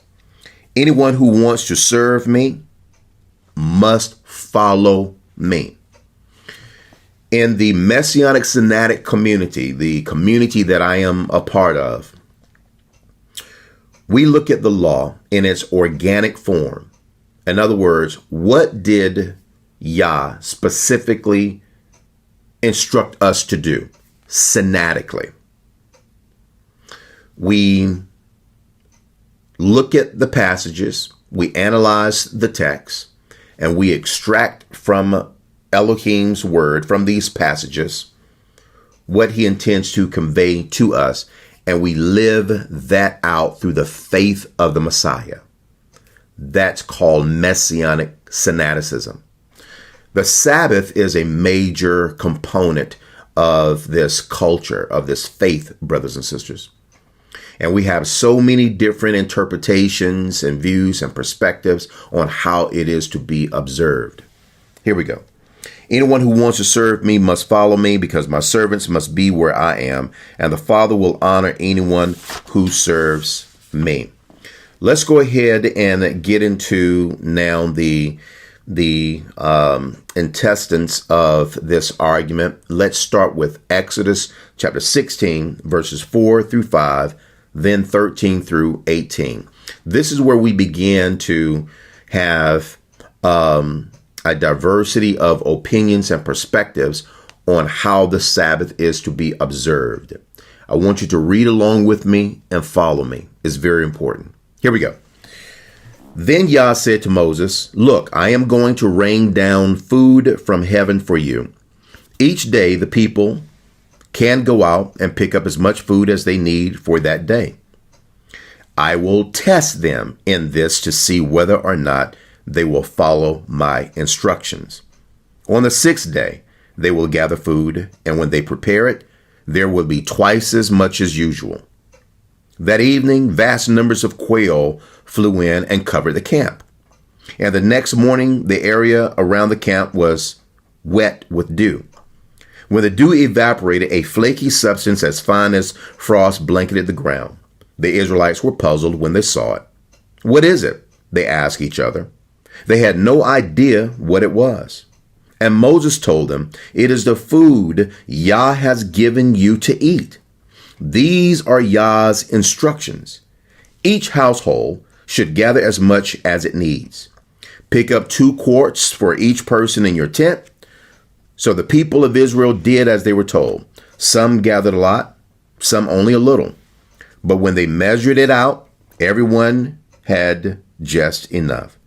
Anyone who wants to serve me must follow me. In the Messianic Synodic community, the community that I am a part of, we look at the law in its organic form. In other words, what did Yah specifically instruct us to do synodically? We look at the passages, we analyze the text, and we extract from Elohim's word, from these passages, what he intends to convey to us, and we live that out through the faith of the Messiah. That's called Messianic Synodicism. The Sabbath is a major component of this culture, of this faith, brothers and sisters. And we have so many different interpretations and views and perspectives on how it is to be observed. Here we go. Anyone who wants to serve me must follow me, because my servants must be where I am, and the Father will honor anyone who serves me. Let's go ahead and get into now the intestines of this argument. Let's start with Exodus chapter 16, verses 4 through 5, then 13 through 18. This is where we begin to have a diversity of opinions and perspectives on how the Sabbath is to be observed. I want you to read along with me and follow me. It's very important. Here we go. Then Yah said to Moses, "Look, I am going to rain down food from heaven for you. Each day the people can go out and pick up as much food as they need for that day. I will test them in this to see whether or not they will follow my instructions. On the sixth day, they will gather food, and when they prepare it, there will be twice as much as usual." That evening, vast numbers of quail flew in and covered the camp. And the next morning, the area around the camp was wet with dew. When the dew evaporated, a flaky substance as fine as frost blanketed the ground. The Israelites were puzzled when they saw it. "What is it?" they asked each other. They had no idea what it was. And Moses told them, "It is the food Yah has given you to eat. These are Yah's instructions. Each household should gather as much as it needs. Pick up 2 quarts for each person in your tent." So the people of Israel did as they were told. Some gathered a lot, some only a little. But when they measured it out, everyone had just enough.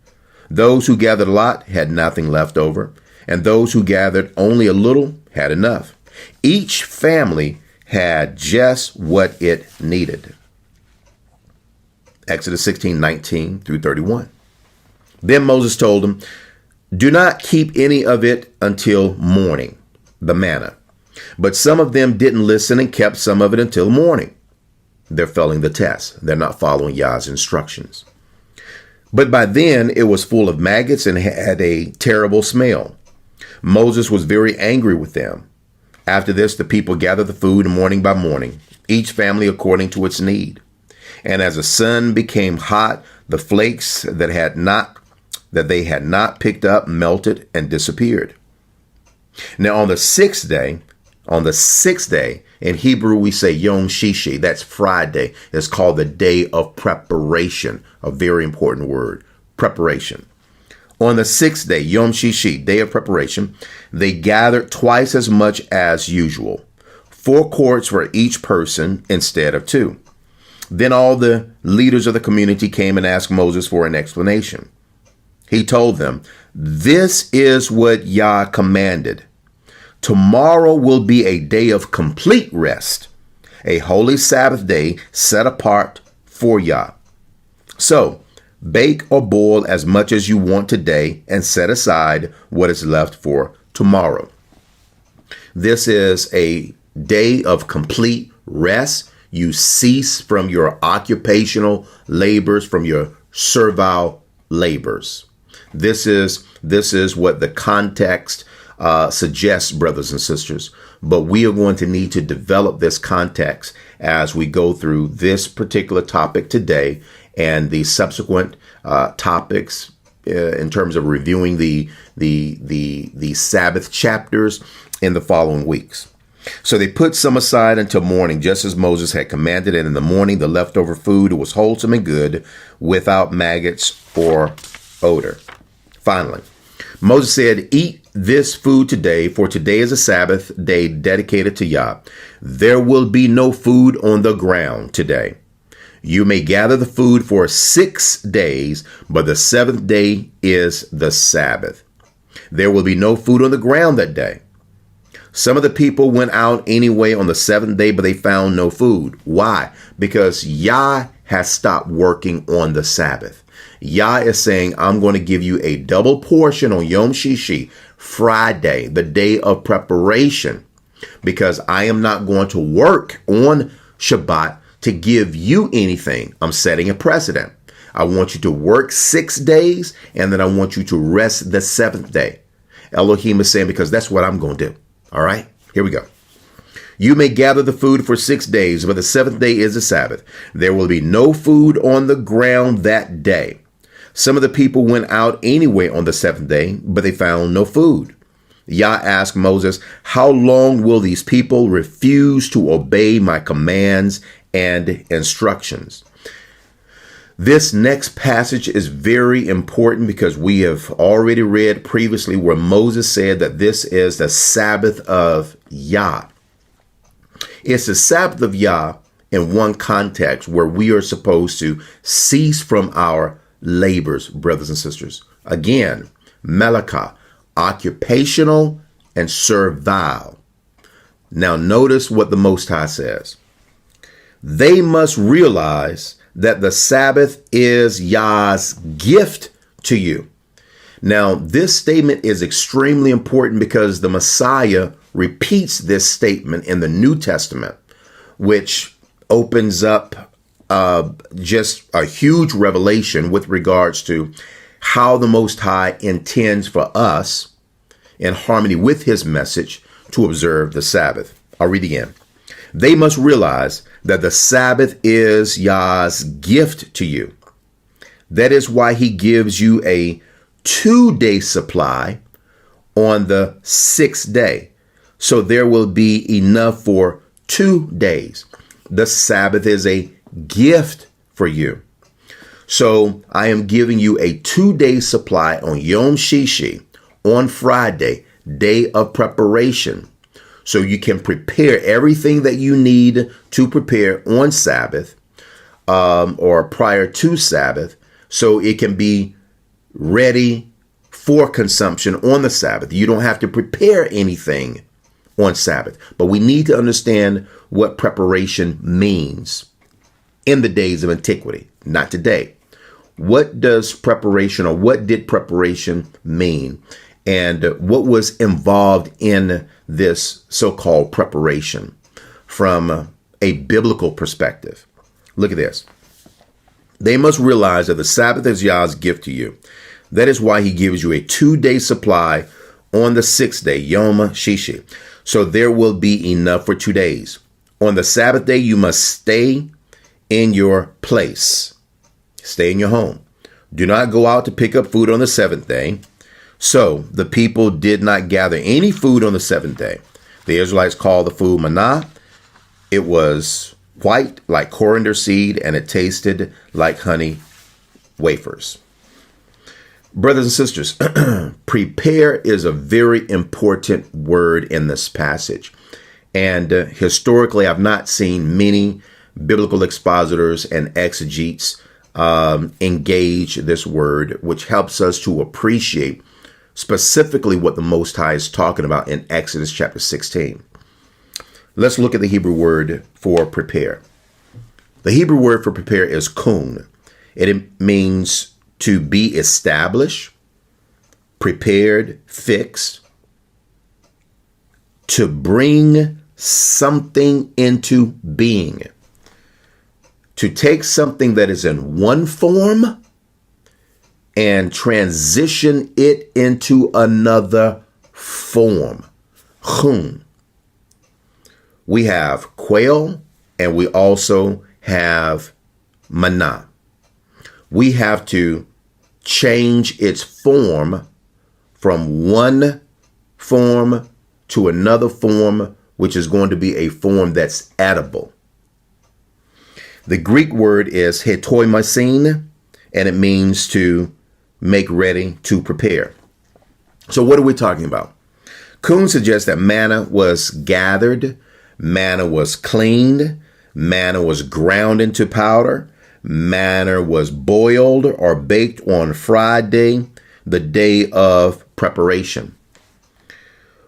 Those who gathered a lot had nothing left over, and those who gathered only a little had enough. Each family had just what it needed. Exodus 16:19 through 31. Then Moses told them, "Do not keep any of it until morning," the manna. But some of them didn't listen and kept some of it until morning. They're failing the test. They're not following Yah's instructions. But by then it was full of maggots and had a terrible smell. Moses was very angry with them. After this, the people gathered the food morning by morning, each family according to its need. And as the sun became hot, the flakes that they had not picked up melted and disappeared. Now on the sixth day, in Hebrew we say Yom Shishi, that's Friday. It's called the day of preparation, a very important word, preparation. On the sixth day, Yom Shishi, day of preparation, they gathered twice as much as usual, 4 quarts for each person instead of 2. Then all the leaders of the community came and asked Moses for an explanation. He told them, "This is what Yah commanded. Tomorrow will be a day of complete rest, a holy Sabbath day set apart for Yah. So bake or boil as much as you want today and set aside what is left for tomorrow. This is a day of complete rest. You cease from your occupational labors, from your servile labors. This is what the context suggests, brothers and sisters. But we are going to need to develop this context as we go through this particular topic today and the subsequent topics in terms of reviewing the Sabbath chapters in the following weeks. So they put some aside until morning, just as Moses had commanded, and in the morning the leftover food was wholesome and good, without maggots or odor. Finally, Moses said, "Eat this food today, for today is a Sabbath day dedicated to Yah. There will be no food on the ground today. You may gather the food for 6 days, but the 7th day is the Sabbath. There will be no food on the ground that day." Some of the people went out anyway on the 7th day, but they found no food. Why? Because Yah has stopped working on the Sabbath. Yah is saying, I'm going to give you a double portion on Yom Shishi, Friday, the day of preparation, because I am not going to work on Shabbat to give you anything. I'm setting a precedent. I want you to work 6 days, and then I want you to rest the 7th day. Elohim is saying, because that's what I'm going to do. All right, here we go. You may gather the food for 6 days, but the 7th day is the Sabbath. There will be no food on the ground that day. Some of the people went out anyway on the 7th day, but they found no food. Yah asked Moses, how long will these people refuse to obey my commands and instructions? This next passage is very important because we have already read previously where Moses said that this is the Sabbath of Yah. It's the Sabbath of Yah in one context where we are supposed to cease from our labors, brothers and sisters. Again, Halakha, occupational and servile. Now notice what the Most High says. They must realize that the Sabbath is Yah's gift to you. Now, this statement is extremely important because the Messiah repeats this statement in the New Testament, which opens up just a huge revelation with regards to how the Most High intends for us, in harmony with his message, to observe the Sabbath. I'll read again. They must realize that the Sabbath is Yah's gift to you. That is why he gives you a 2-day supply on the 6th day. So there will be enough for 2 days. The Sabbath is a gift for you. So I am giving you a 2-day supply on Yom Shishi, on Friday, day of preparation. So you can prepare everything that you need to prepare on Sabbath or prior to Sabbath, so it can be ready for consumption on the Sabbath. You don't have to prepare anything on Sabbath. But we need to understand what preparation means in the days of antiquity, not today. What does preparation, or what did preparation mean? And what was involved in this so-called preparation from a biblical perspective? Look at this. They must realize that the Sabbath is Yah's gift to you. That is why he gives you a 2-day supply on the 6th day, Yom Shishi. So there will be enough for 2 days. On the Sabbath day, you must stay in your place. Stay in your home. Do not go out to pick up food on the 7th day. So the people did not gather any food on the 7th day. The Israelites called the food manna. It was white like coriander seed, and it tasted like honey wafers. Brothers and sisters, prepare is a very important word in this passage. And historically, I've not seen many biblical expositors and exegetes engage this word, which helps us to appreciate specifically what the Most High is talking about in Exodus chapter 16. Let's look at the Hebrew word for prepare. The Hebrew word for prepare is kun. It means to be established, prepared, fixed, to bring something into being, to take something that is in one form and transition it into another form. Chun. We have quail and we also have manna. We have to change its form from one form to another form, which is going to be a form that's edible. The Greek word is hetoimasin, and it means to make ready, to prepare. So what are we talking about? Kuhn suggests that manna was gathered, manna was cleaned, manna was ground into powder, manna was boiled or baked on Friday, the day of preparation.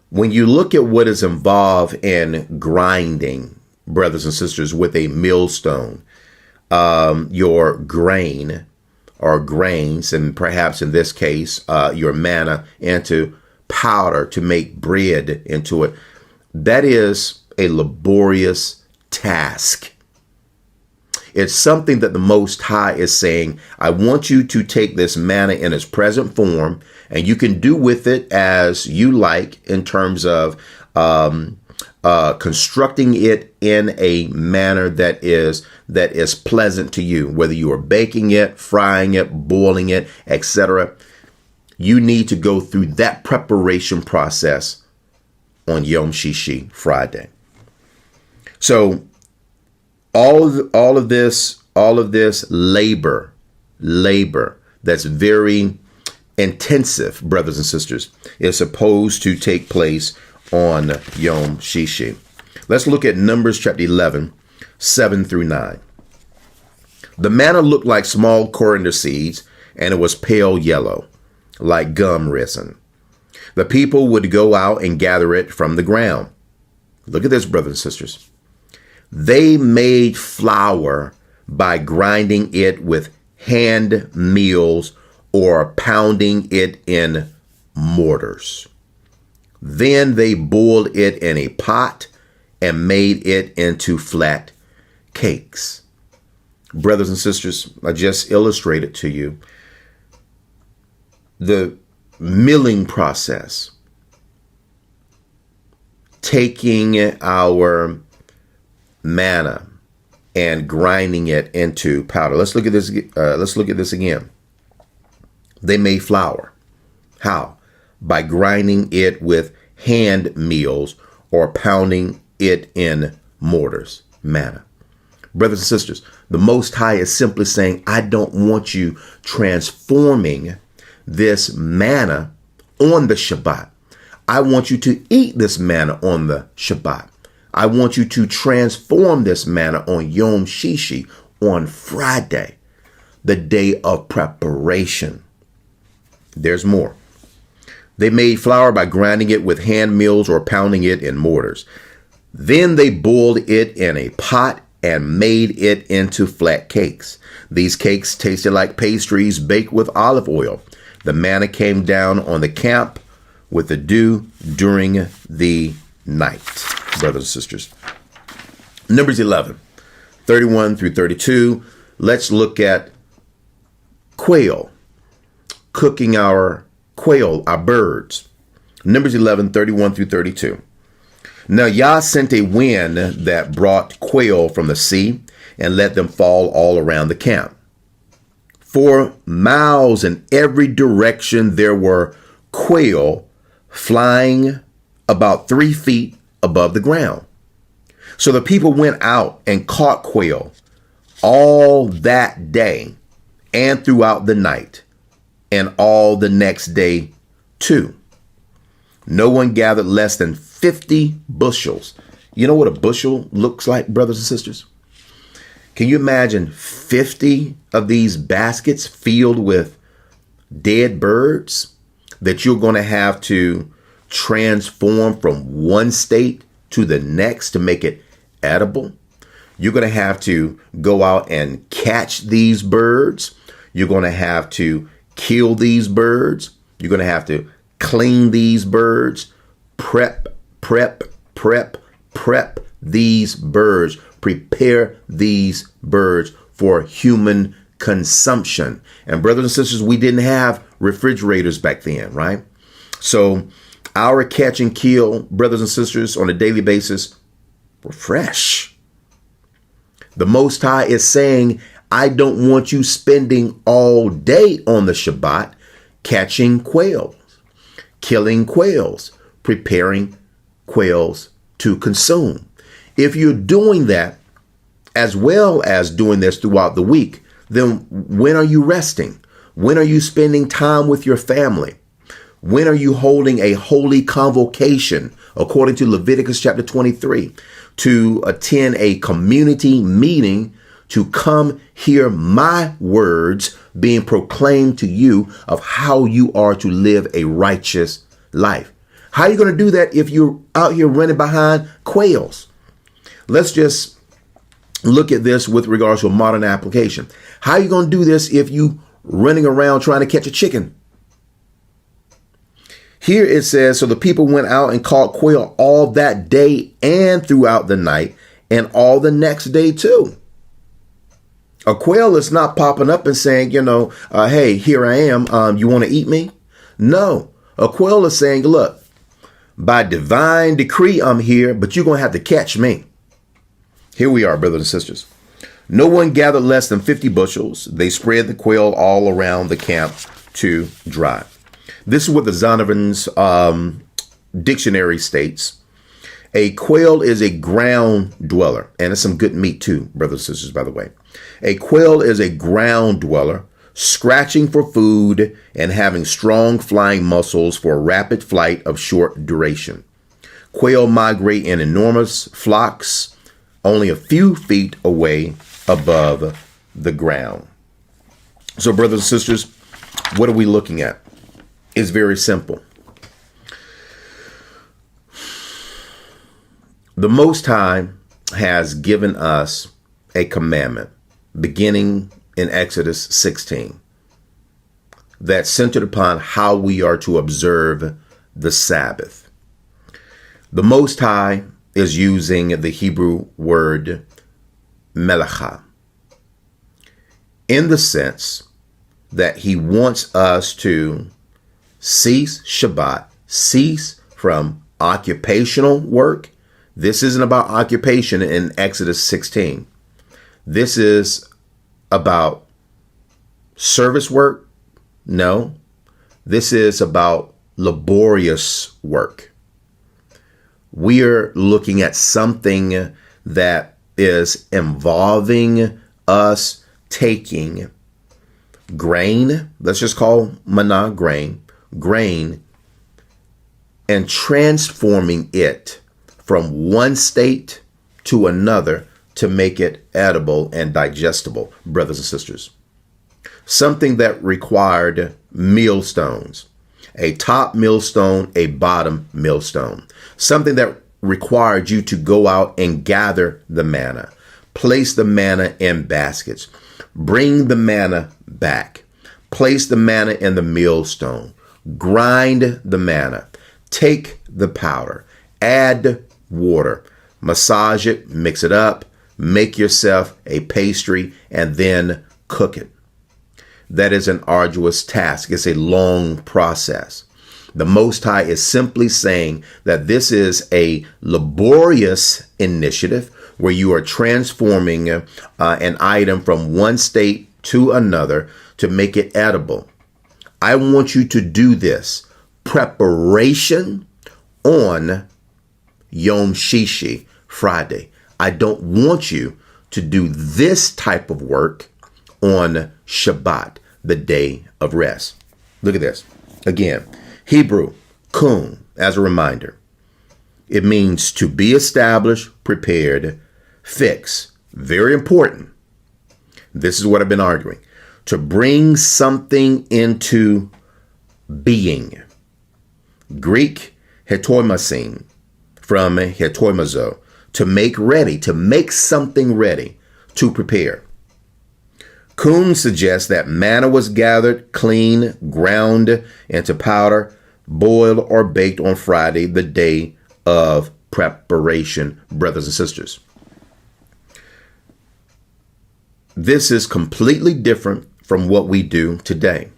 When you look at what is involved in grinding, brothers and sisters, with a millstone, your grain or grains, and perhaps in this case, your manna, into powder to make bread into it, that is a laborious task. It's something that the Most High is saying, I want you to take this manna in its present form, and you can do with it as you like in terms of constructing it in a manner that is pleasant to you, whether you are baking it, frying it, boiling it, etc. You need to go through that preparation process on Yom Shishi, Friday. So all of this labor that's very intensive, brothers and sisters, is supposed to take place on Yom Shishi. Let's look at Numbers chapter 11, 7 through 9. The manna looked like small coriander seeds, and it was pale yellow, like gum resin. The people would go out and gather it from the ground. Look at this, brothers and sisters. They made flour by grinding it with hand mills or pounding it in mortars. Then they boiled it in a pot and made it into flat cakes. Brothers and sisters, I just illustrated to you the milling process, taking our manna and grinding it into powder. Let's look at this. Let's look at this again. They made flour. How? By grinding it with hand mills or pounding it in mortars. Manna. Brothers and sisters, the Most High is simply saying, I don't want you transforming this manna on the Shabbat. I want you to eat this manna on the Shabbat. I want you to transform this manna on Yom Shishi, on Friday, the day of preparation. There's more. They made flour by grinding it with hand mills or pounding it in mortars. Then they boiled it in a pot and made it into flat cakes. These cakes tasted like pastries baked with olive oil. The manna came down on the camp with the dew during the night. Brothers and sisters. Numbers 11, 31 through 32. Let's look at quail. Cooking our quail, our birds. Numbers 11, 31 through 32. Now Yah sent a wind that brought quail from the sea and let them fall all around the camp. 4 miles in every direction there were quail flying about 3 feet above the ground. So the people went out and caught quail all that day and throughout the night and all the next day too. No one gathered less than 50 bushels. You know what a bushel looks like, brothers and sisters? Can you imagine 50 of these baskets filled with dead birds that you're going to have to transform from one state to the next to make it edible? You're going to have to go out and catch these birds. You're going to have to kill these birds. You're going to have to clean these birds, prep these birds, prepare these birds for human consumption. And brothers and sisters, we didn't have refrigerators back then, right? So our catch and kill, brothers and sisters, on a daily basis were fresh. The Most High is saying, I don't want you spending all day on the Shabbat catching quails, killing quails, preparing quails to consume. If you're doing that, as well as doing this throughout the week, then when are you resting? When are you spending time with your family? When are you holding a holy convocation, according to Leviticus chapter 23, to attend a community meeting to come hear my words being proclaimed to you of how you are to live a righteous life? How are you going to do that if you're out here running behind quails? Let's just look at this with regards to a modern application. How are you going to do this if you running around trying to catch a chicken? Here it says, so the people went out and caught quail all that day and throughout the night and all the next day too. A quail is not popping up and saying, hey, here I am. You want to eat me? No, a quail is saying, look, by divine decree, I'm here, but you're going to have to catch me. Here we are, brothers and sisters. No one gathered less than 50 bushels. They spread the quail all around the camp to dry. This is what the Zondervan's dictionary states. A quail is a ground dweller, and it's some good meat too, brothers and sisters, by the way. A quail is a ground dweller, scratching for food and having strong flying muscles for rapid flight of short duration. Quail migrate in enormous flocks, only a few feet away above the ground. So, brothers and sisters, what are we looking at? It's very simple. The Most High has given us a commandment beginning in Exodus 16 that's centered upon how we are to observe the Sabbath. The Most High is using the Hebrew word melachah in the sense that he wants us to cease Shabbat, cease from occupational work. This isn't about occupation in Exodus 16. This is about service work. No, this is about laborious work. We are looking at something that is involving us taking grain, let's just call manna grain, and transforming it from one state to another to make it edible and digestible, brothers and sisters. Something that required millstones, a top millstone, a bottom millstone. Something that required you to go out and gather the manna, place the manna in baskets, bring the manna back, place the manna in the millstone, grind the manna, take the powder, add water, massage it, mix it up, make yourself a pastry, and then cook it. That is an arduous task. It's a long process. The Most High is simply saying that this is a laborious initiative where you are transforming an item from one state to another to make it edible. I want you to do this preparation on Yom Shishi, Friday. I don't want you to do this type of work on Shabbat, the day of rest. Look at this. Again, Hebrew, kun, as a reminder. It means to be established, prepared, fix. Very important. This is what I've been arguing. To bring something into being. Greek, hetoimasin, from hetoimazo, to make ready, to make something ready, to prepare. Kuhn suggests that manna was gathered, clean, ground into powder, boiled, or baked on Friday, the day of preparation, brothers and sisters. This is completely different from what we do today.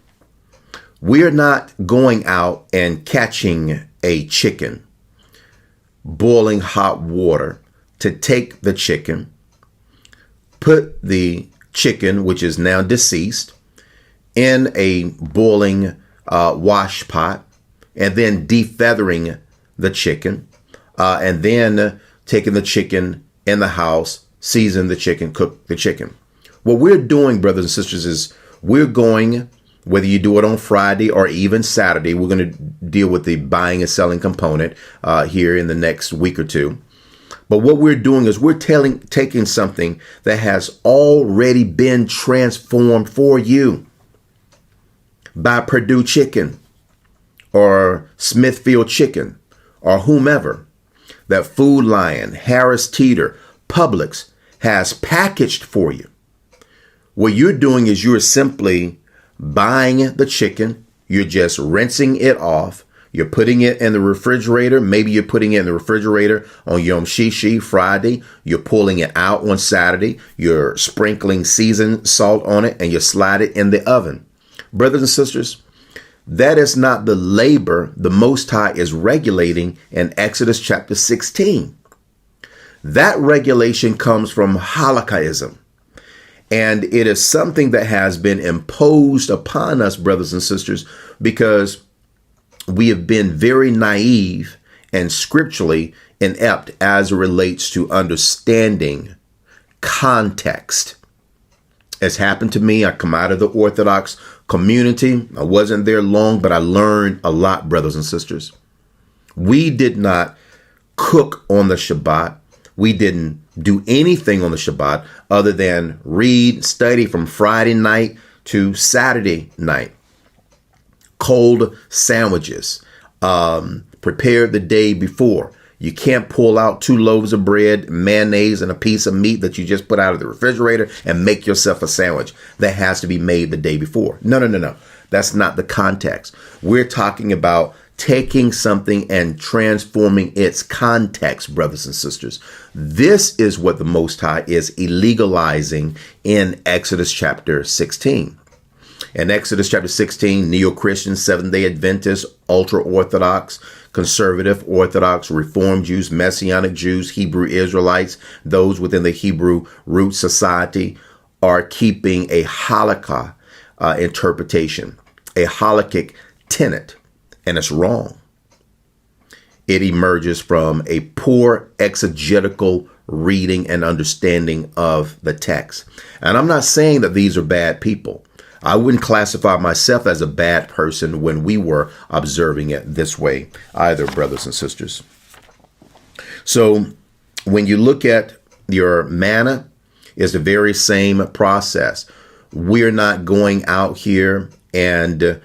We're not going out and catching a chicken, boiling hot water to take the chicken, put the chicken, which is now deceased, in a boiling wash pot, and then defeathering the chicken, and then taking the chicken in the house, season the chicken, cook the chicken. What we're doing, brothers and sisters, is we're going, whether you do it on Friday or even Saturday, we're going to deal with the buying and selling component here in the next week or two. But what we're doing is we're taking something that has already been transformed for you by Purdue Chicken or Smithfield Chicken or whomever, that Food Lion, Harris Teeter, Publix has packaged for you. What you're doing is you're simply buying the chicken, you're just rinsing it off, you're putting it in the refrigerator. Maybe you're putting it in the refrigerator on Yom Shishi, Friday. You're pulling it out on Saturday. You're sprinkling seasoned salt on it, and you slide it in the oven. Brothers and sisters, that is not the labor the Most High is regulating in Exodus chapter 16. That regulation comes from Halakhaism. And it is something that has been imposed upon us, brothers and sisters, because we have been very naive and scripturally inept as it relates to understanding context. It's happened to me. I come out of the Orthodox community. I wasn't there long, but I learned a lot, brothers and sisters. We did not cook on the Shabbat. We didn't do anything on the Shabbat other than read, study from Friday night to Saturday night. Cold sandwiches, prepared the day before. You can't pull out 2 loaves of bread, mayonnaise, and a piece of meat that you just put out of the refrigerator and make yourself a sandwich. That has to be made the day before. No. That's not the context. We're talking about taking something and transforming its context, brothers and sisters. This is what the Most High is illegalizing in Exodus chapter 16. In Exodus chapter 16, neo-Christians, Seventh-day Adventists, ultra-Orthodox, conservative Orthodox, Reformed Jews, Messianic Jews, Hebrew Israelites, those within the Hebrew root society are keeping a Halakha interpretation, a halakhic tenet, and it's wrong. It emerges from a poor exegetical reading and understanding of the text. And I'm not saying that these are bad people. I wouldn't classify myself as a bad person when we were observing it this way either, brothers and sisters. So when you look at your manna, it's the very same process. We're not going out here and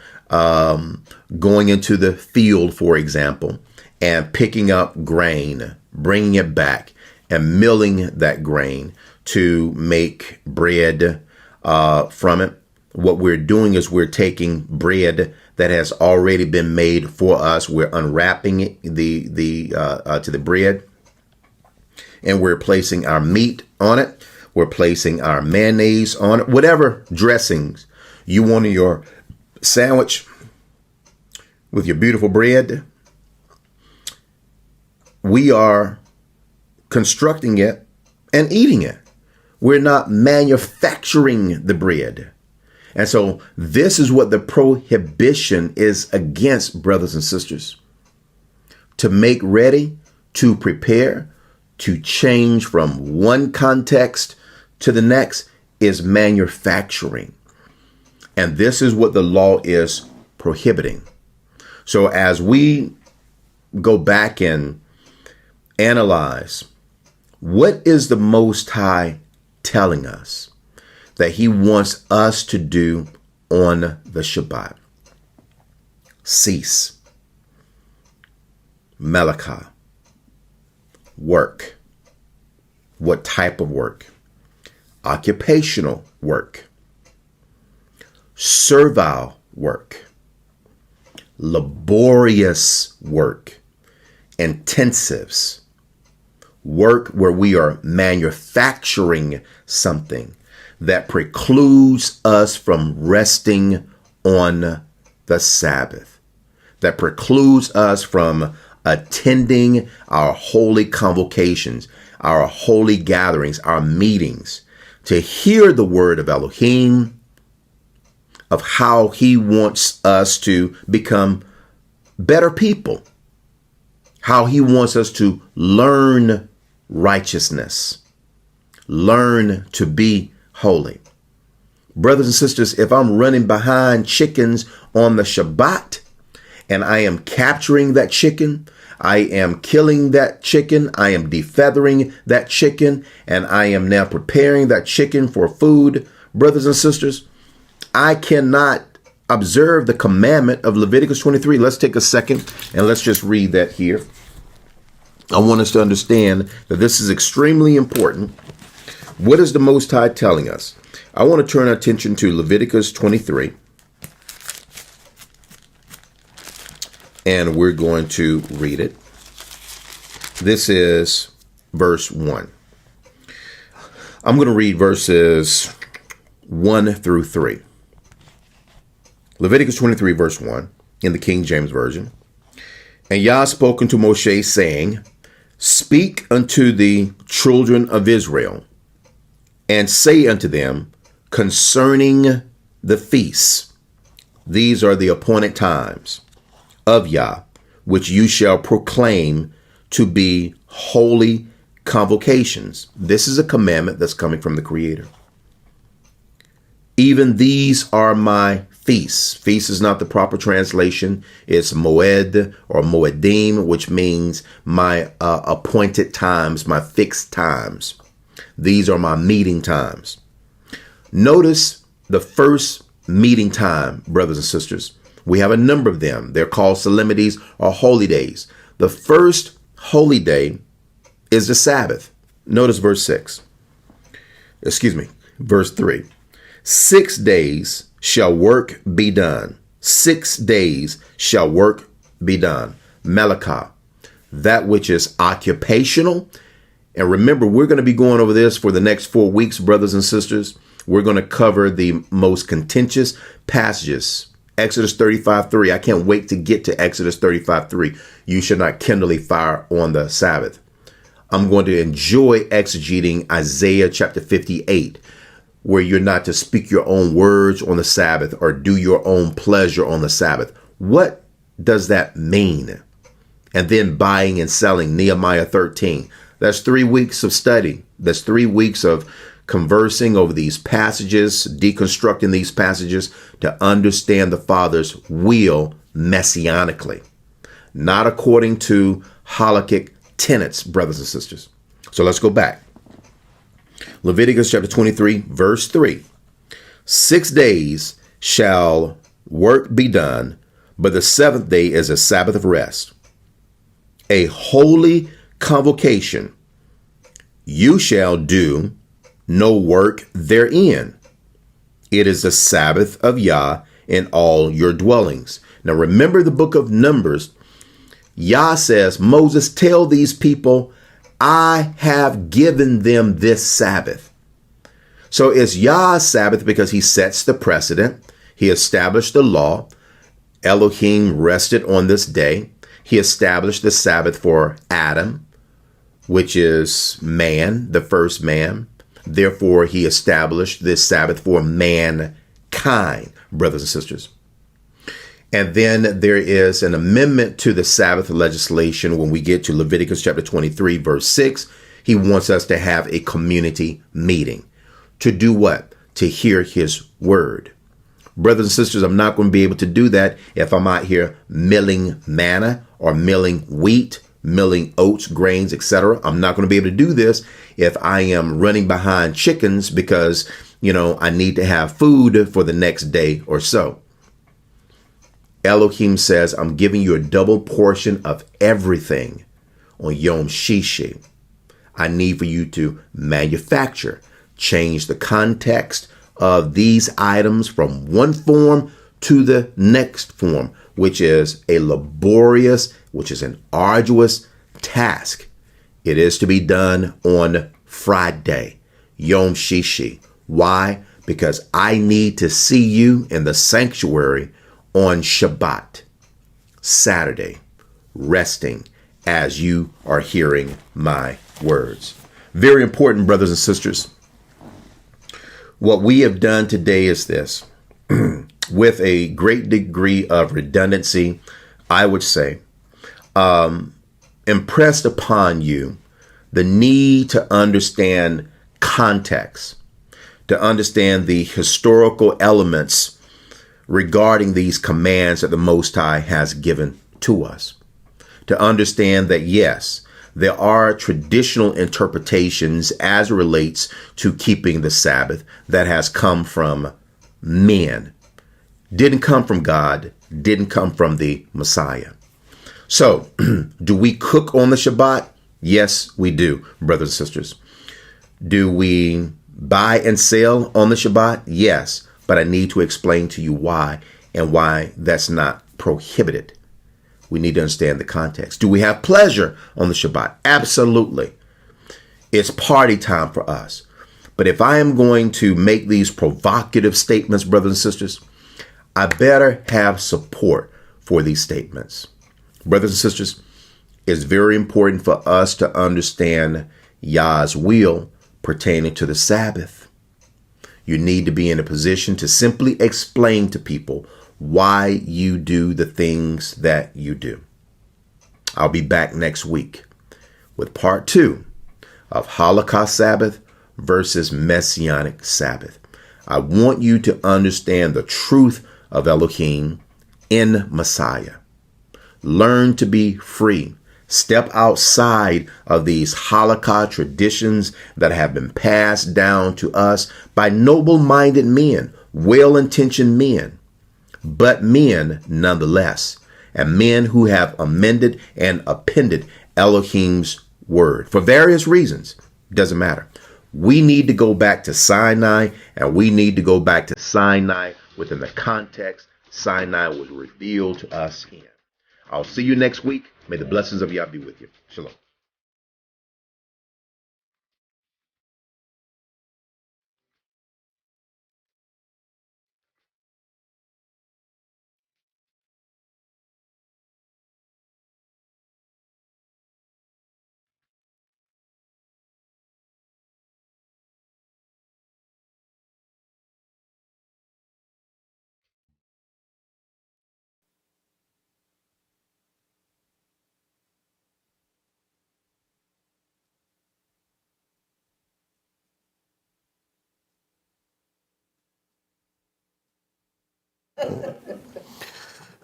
going into the field, for example, and picking up grain, bringing it back and milling that grain to make bread from it. What we're doing is we're taking bread that has already been made for us. We're unwrapping it, to the bread, and we're placing our meat on it. We're placing our mayonnaise on it, whatever dressings you want in your sandwich with your beautiful bread. We are constructing it and eating it. We're not manufacturing the bread. And so this is what the prohibition is against, brothers and sisters. To make ready, to prepare, to change from one context to the next is manufacturing. And this is what the law is prohibiting. So as we go back and analyze, what is the Most High telling us that he wants us to do on the Shabbat? Cease. Halakha. Work. What type of work? Occupational work, servile work, laborious work, intensives, work where we are manufacturing something that precludes us from resting on the Sabbath, that precludes us from attending our holy convocations, our holy gatherings, our meetings, to hear the word of Elohim, of how he wants us to become better people, how he wants us to learn righteousness, learn to be holy. Brothers and sisters, if I'm running behind chickens on the Shabbat and I am capturing that chicken, I am killing that chicken, I am defeathering that chicken, and I am now preparing that chicken for food, brothers and sisters, I cannot observe the commandment of Leviticus 23. Let's take a second and let's just read that here. I want us to understand that this is extremely important. What is the Most High telling us? I want to turn our attention to Leviticus 23. And we're going to read it. This is verse 1. I'm going to read verses 1 through 3. Leviticus 23, verse 1, in the King James Version. And Yah spoke unto Moshe, saying, Speak unto the children of Israel, and say unto them concerning the feasts, these are the appointed times of Yah, which you shall proclaim to be holy convocations. This is a commandment that's coming from the Creator. Even these are my feasts. Feast is not the proper translation. It's moed or moedim, which means my appointed times, my fixed times. These are my meeting times. Notice the first meeting time, brothers and sisters. We have a number of them. They're called solemnities or holy days. The first holy day is the Sabbath. Notice verse 3. 6 days shall work be done. 6 days shall work be done. Halakha, that which is occupational. And remember, we're going to be going over this for the next 4 weeks, brothers and sisters. We're going to cover the most contentious passages. Exodus 35:3. I can't wait to get to Exodus 35:3. You shall not kindle a fire on the Sabbath. I'm going to enjoy exegeting Isaiah chapter 58, where you're not to speak your own words on the Sabbath or do your own pleasure on the Sabbath. What does that mean? And then buying and selling, Nehemiah 13. That's 3 weeks of study. That's 3 weeks of conversing over these passages, deconstructing these passages to understand the Father's will messianically, not according to halakhic tenets, brothers and sisters. So let's go back. Leviticus chapter 23, verse 3. 6 days shall work be done, but the seventh day is a Sabbath of rest, a holy convocation. You shall do no work therein. It is the Sabbath of Yah in all your dwellings. Now remember the book of Numbers. Yah says, Moses, tell these people, I have given them this Sabbath. So it's Yah's Sabbath because he sets the precedent. He established the law. Elohim rested on this day. He established the Sabbath for Adam, which is man, the first man. Therefore, he established this Sabbath for mankind, brothers and sisters. And then there is an amendment to the Sabbath legislation when we get to Leviticus chapter 23, verse 6. He wants us to have a community meeting. To do what? To hear his word. Brothers and sisters, I'm not going to be able to do that if I'm out here milling manna or milling wheat, milling oats, grains, etc. I'm not going to be able to do this if I am running behind chickens because, I need to have food for the next day or so. Elohim says, I'm giving you a double portion of everything on Yom Shishi. I need for you to manufacture, change the context of these items from one form to the next form, which is a laborious, which is an arduous task. It is to be done on Friday, Yom Shishi. Why? Because I need to see you in the sanctuary on Shabbat, Saturday, resting as you are hearing my words. Very important, brothers and sisters. What we have done today is this. With a great degree of redundancy, I would say, impressed upon you the need to understand context, to understand the historical elements regarding these commands that the Most High has given to us, to understand that, yes, there are traditional interpretations as it relates to keeping the Sabbath that has come from men, didn't come from God, didn't come from the Messiah. So, do we cook on the Shabbat? Yes, we do, brothers and sisters. Do we buy and sell on the Shabbat? Yes, but I need to explain to you why and why that's not prohibited. We need to understand the context. Do we have pleasure on the Shabbat? Absolutely. It's party time for us. But if I am going to make these provocative statements, brothers and sisters, I better have support for these statements. Brothers and sisters, it's very important for us to understand Yah's will pertaining to the Sabbath. You need to be in a position to simply explain to people why you do the things that you do. I'll be back next week with part 2 of Halakha Sabbath versus Messianic Sabbath. I want you to understand the truth of Elohim in Messiah. Learn to be free. Step outside of these Halakha traditions that have been passed down to us by noble-minded men, well-intentioned men, but men nonetheless, and men who have amended and appended Elohim's word for various reasons. Doesn't matter. We need to go back to Sinai, and we need to go back to Sinai within the context Sinai was revealed to us in. I'll see you next week. May the blessings of Yah be with you. Shalom.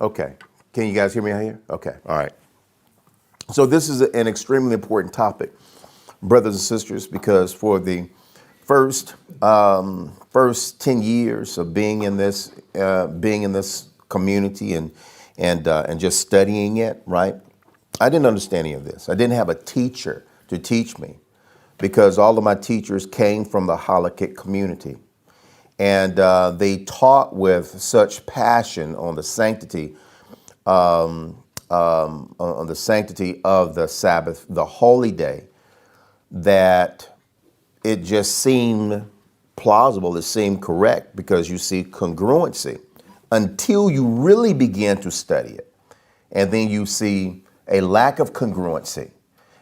Okay. Can you guys hear me out here? Okay. All right. So this is an extremely important topic, brothers and sisters, because for the first 10 years of being in this community and just studying it, right? I didn't understand any of this. I didn't have a teacher to teach me because all of my teachers came from the Halakhic community. And they taught with such passion on the sanctity, on the sanctity of the Sabbath, the holy day, that it just seemed plausible. It seemed correct because you see congruency until you really begin to study it, and then you see a lack of congruency.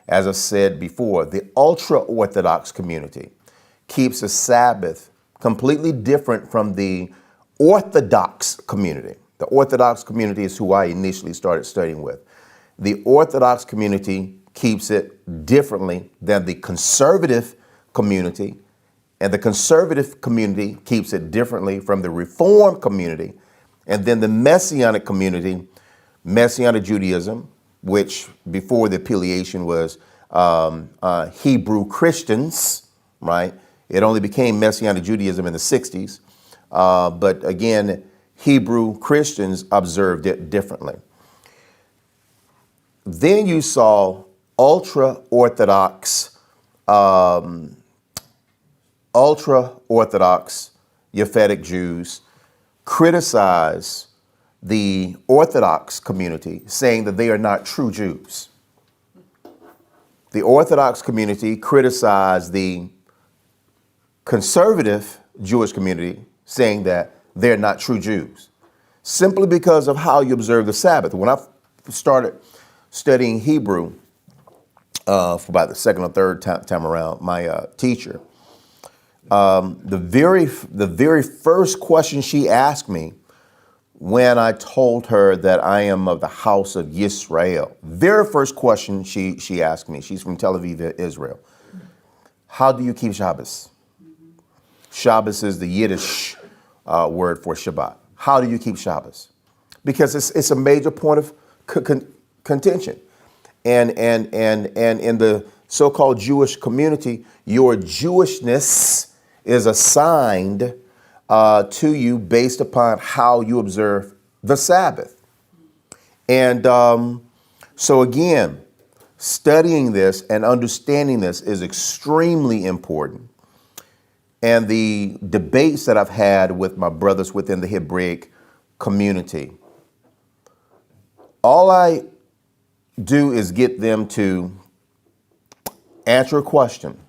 As I said before, the ultra-Orthodox community keeps the Sabbath completely different from the Orthodox community. The Orthodox community is who I initially started studying with. The Orthodox community keeps it differently than the conservative community, and the conservative community keeps it differently from the Reform community, and then the Messianic community, Messianic Judaism, which before the affiliation was Hebrew Christians, right? It only became Messianic Judaism in the 60s. But again, Hebrew Christians observed it differently. Then you saw ultra-Orthodox ultra-Orthodox Yaphetic Jews criticize the Orthodox community, saying that they are not true Jews. The Orthodox community criticized the conservative Jewish community, saying that they're not true Jews, simply because of how you observe the Sabbath. When I started studying Hebrew for about the second or third time around, my teacher, the very first question she asked me when I told her that I am of the house of Yisrael, very first question she asked me, she's from Tel Aviv, Israel. How do you keep Shabbos? Shabbos is the Yiddish word for Shabbat. How do you keep Shabbos? Because it's a major point of contention. And in the so-called Jewish community, your Jewishness is assigned to you based upon how you observe the Sabbath. And so again, studying this and understanding this is extremely important. And the debates that I've had with my brothers within the Hebraic community, all I do is get them to answer a question.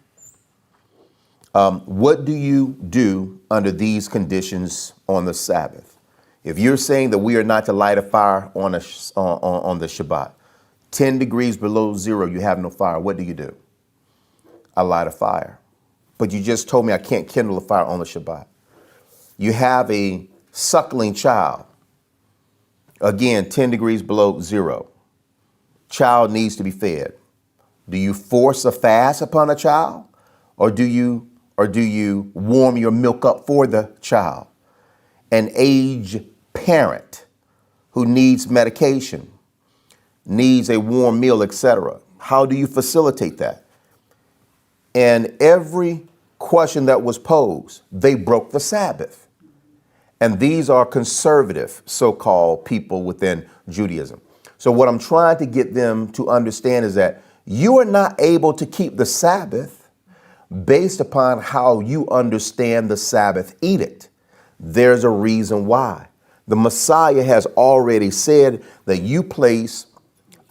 What do you do under these conditions on the Sabbath? If you're saying that we are not to light a fire on the Shabbat, 10 degrees below zero, you have no fire. What do? I light a fire. But you just told me I can't kindle a fire on the Shabbat. You have a suckling child. Again, 10 degrees below zero. Child needs to be fed. Do you force a fast upon a child? Or do you warm your milk up for the child? An aged parent who needs medication, needs a warm meal, etc. How do you facilitate that? And every question that was posed, they broke the Sabbath. And these are conservative so-called people within Judaism. So what I'm trying to get them to understand is that you are not able to keep the Sabbath based upon how you understand the Sabbath edict. There's a reason why. The Messiah has already said that you place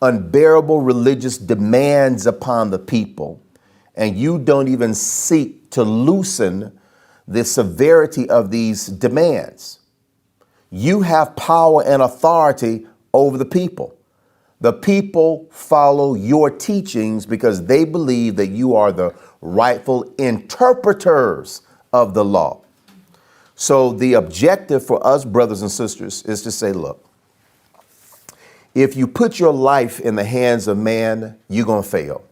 unbearable religious demands upon the people, and you don't even seek to loosen the severity of these demands. You have power and authority over the people. The people follow your teachings because they believe that you are the rightful interpreters of the law. So the objective for us, brothers and sisters, is to say, look, if you put your life in the hands of man, you're going to fail.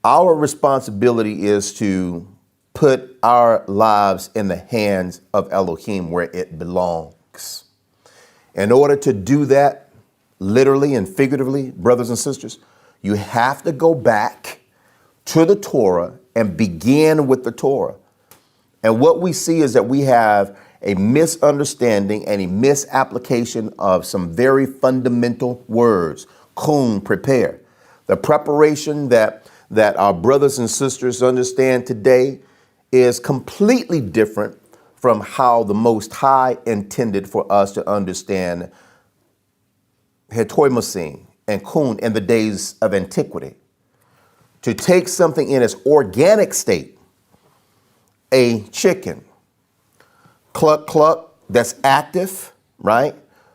Our responsibility is to put our lives in the hands of Elohim where it belongs. In order to do that, literally and figuratively, brothers and sisters, you have to go back to the Torah and begin with the Torah. And what we see is that we have a misunderstanding and a misapplication of some very fundamental words. Kun, prepare. The preparation that our brothers and sisters understand today is completely different from how the Most High intended for us to understand Hetoimasim and Kun in the days of antiquity. To take something in its organic state, a chicken, cluck, cluck, that's active, right?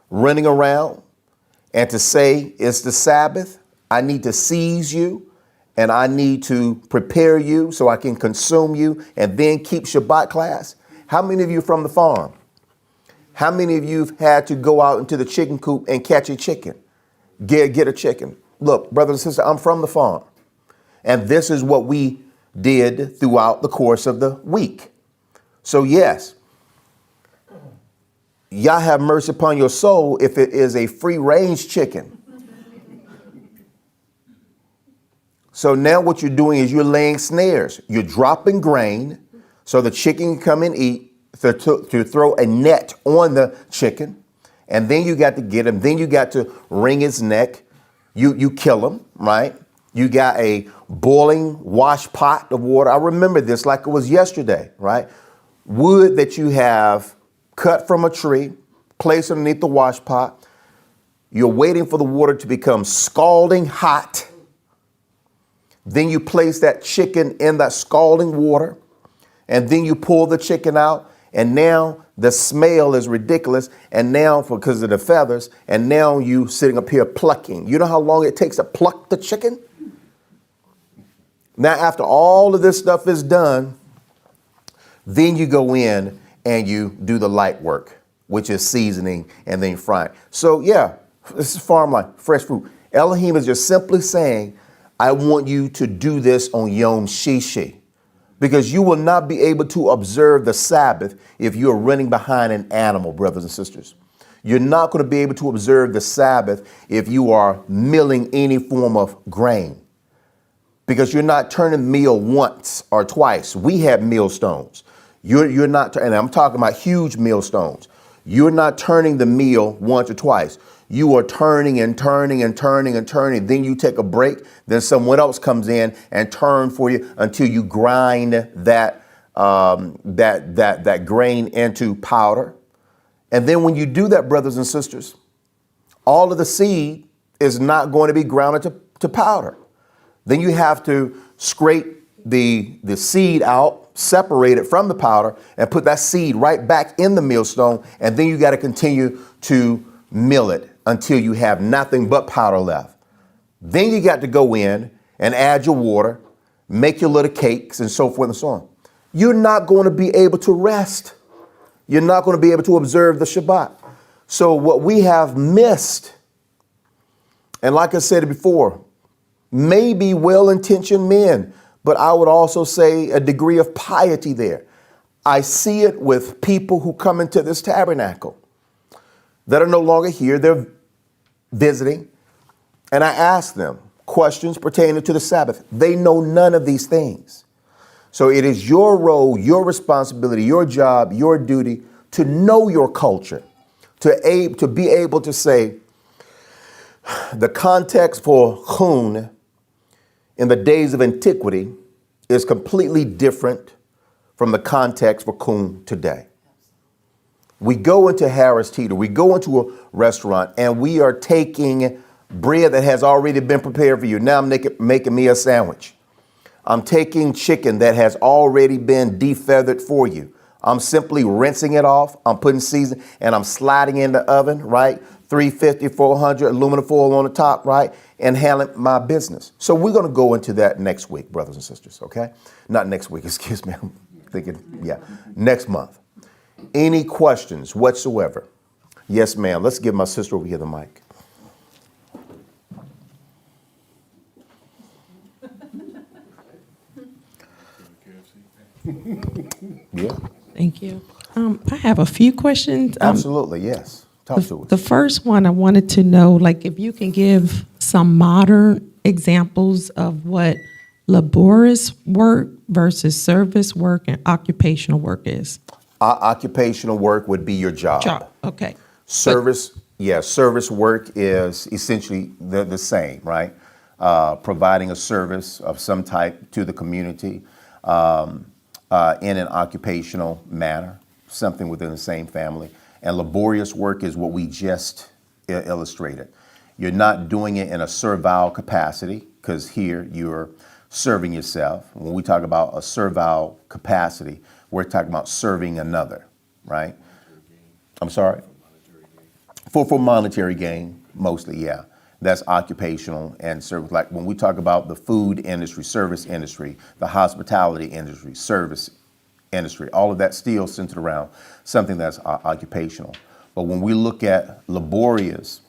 Running around, and to say it's the Sabbath, I need to seize you and I need to prepare you so I can consume you and then keep Shabbat class. How many of you are from the farm? How many of you have had to go out into the chicken coop and catch a chicken? Get a chicken. Look, brothers and sisters, I'm from the farm. And this is what we did throughout the course of the week. So yes, Yah have mercy upon your soul if it is a free-range chicken. So now what you're doing is you're laying snares. You're dropping grain so the chicken can come and eat, to throw a net on the chicken. And then you got to get him. Then you got to wring his neck. You kill him, right? You got a boiling wash pot of water. I remember this like it was yesterday, right? Wood that you have cut from a tree, placed underneath the wash pot. You're waiting for the water to become scalding hot. Then you place that chicken in that scalding water, and then you pull the chicken out, and now the smell is ridiculous, and now because of the feathers, and now you sitting up here plucking. You know how long it takes to pluck the chicken? Now, after all of this stuff is done, then you go in and you do the light work, which is seasoning and then frying. So yeah, this is farmland, fresh fruit. Elohim is just simply saying, I want you to do this on Yom Shishi, because you will not be able to observe the Sabbath if you're running behind an animal, brothers and sisters. You're not going to be able to observe the Sabbath if you are milling any form of grain, because you're not turning meal once or twice. We have millstones. You're not, and I'm talking about huge millstones. You're not turning the meal once or twice. You are turning and turning and turning and turning. Then you take a break. Then someone else comes in and turn for you until you grind that grain into powder. And then when you do that, brothers and sisters, all of the seed is not going to be ground to powder. Then you have to scrape the seed out, separate it from the powder, and put that seed right back in the millstone. And then you got to continue to mill it until you have nothing but powder left. Then you got to go in and add your water, make your little cakes and so forth and so on. You're not going to be able to rest. You're not going to be able to observe the Shabbat. So what we have missed, and like I said before, maybe well-intentioned men, but I would also say a degree of piety there. I see it with people who come into this tabernacle that are no longer here. They're visiting. And I ask them questions pertaining to the Sabbath. They know none of these things. So it is your role, your responsibility, your job, your duty to know your culture, to be able to say the context for Chun in the days of antiquity is completely different from the context for Chun today. We go into Harris Teeter, we go into a restaurant, and we are taking bread that has already been prepared for you. Now I'm making me a sandwich. I'm taking chicken that has already been defeathered for you. I'm simply rinsing it off. I'm putting seasoning and I'm sliding in the oven, right? 350, 400, aluminum foil on the top, right? And handling my business. So we're going to go into that next week, brothers and sisters, okay? Not next week, excuse me. I'm thinking, next month. Any questions whatsoever? Yes, ma'am. Let's give my sister over here the mic. Yeah. Thank you. I have a few questions. Absolutely, yes. Talk to us. The first one I wanted to know, like, if you can give some modern examples of what laborious work versus service work and occupational work is. Occupational work would be your job. Okay. Service work is essentially the same, right? Providing a service of some type to the community in an occupational manner, something within the same family. And laborious work is what we just illustrated. You're not doing it in a servile capacity, because here you're serving yourself. When we talk about a servile capacity, we're talking about serving another, right? I'm sorry? For monetary gain, mostly, yeah. That's occupational and service. Like when we talk about the food industry, service industry, the hospitality industry, service industry, all of that still centered around something that's occupational. But when we look at laborious,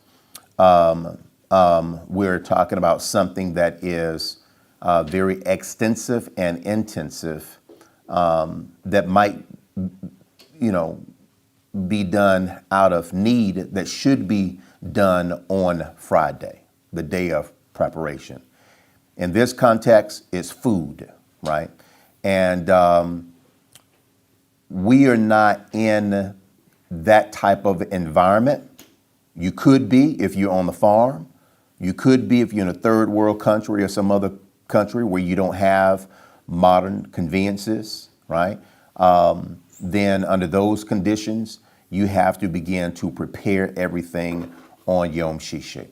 we're talking about something that is very extensive and intensive, that might, be done out of need, that should be done on Friday, the day of preparation. In this context, it's food, right? And we are not in that type of environment. You could be if you're on the farm. You could be if you're in a third world country or some other country where you don't have modern conveniences, right? Then under those conditions, you have to begin to prepare everything on Yom Shishi.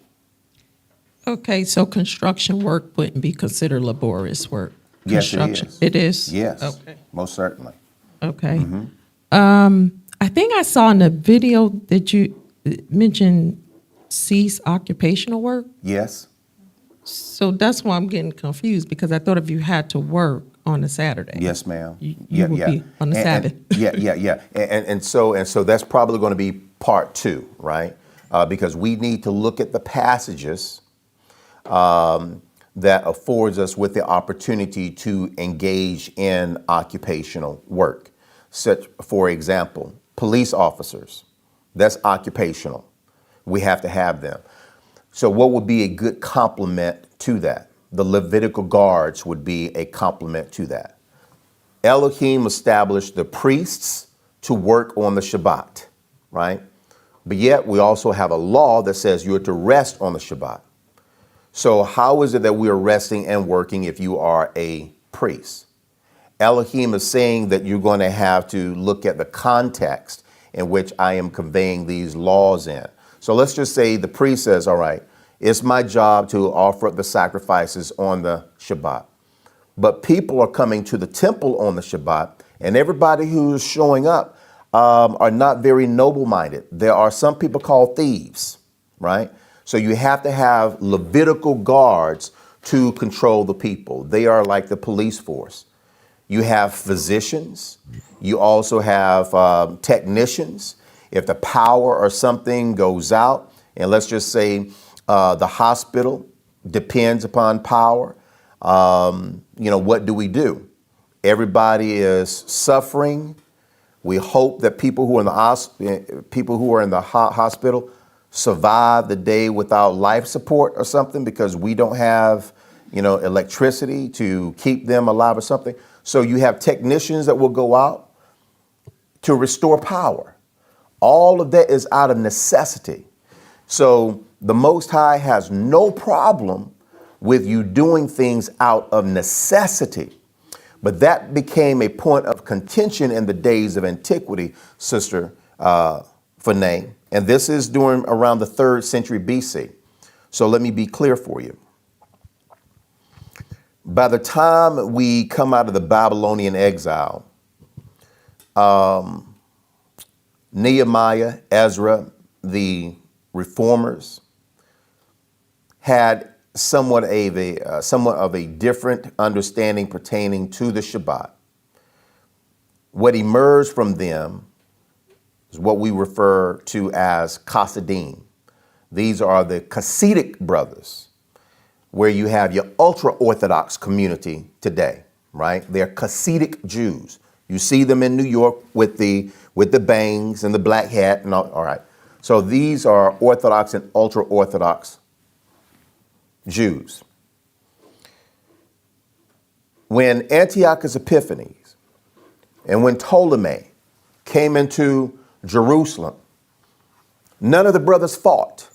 Okay, so construction work wouldn't be considered laborious work? Yes, it Construction. is. It is? Yes, Okay. most certainly. Okay. I think I saw in the video that you mentioned cease occupational work. Yes. So that's why I'm getting confused, because I thought if you had to work on a Saturday. Yes, ma'am. You would be on the Sabbath. Yeah. And so that's probably going to be part two, right? Because we need to look at the passages that affords us with the opportunity to engage in occupational work. Such, for example, police officers, that's occupational. We have to have them. So what would be a good complement to that? The Levitical guards would be a complement to that. Elohim established the priests to work on the Shabbat, right? But yet we also have a law that says you are to rest on the Shabbat. So how is it that we are resting and working if you are a priest? Elohim is saying that you're going to have to look at the context in which I am conveying these laws in. So let's just say the priest says, all right, it's my job to offer up the sacrifices on the Shabbat. But people are coming to the temple on the Shabbat, and everybody who's showing up are not very noble-minded. There are some people called thieves, right? So you have to have Levitical guards to control the people. They are like the police force. You have physicians. You also have technicians. If the power or something goes out, and let's just say the hospital depends upon power, what do? Everybody is suffering. We hope that people who are in the hospital survive the day without life support or something, because we don't have, electricity to keep them alive or something. So you have technicians that will go out to restore power. All of that is out of necessity. So the Most High has no problem with you doing things out of necessity. But that became a point of contention in the days of antiquity, Sister Fanay. And this is during around the 3rd century BC. So let me be clear for you. By the time we come out of the Babylonian exile, Nehemiah, Ezra, the reformers had somewhat of a different understanding pertaining to the Shabbat. What emerged from them is what we refer to as Chassidim. These are the Hasidic brothers, where you have your ultra-Orthodox community today, right? They're Hasidic Jews. You see them in New York with the bangs and the black hat and all right. So these are Orthodox and ultra-Orthodox Jews. When Antiochus Epiphanes and when Ptolemy came into Jerusalem, none of the brothers fought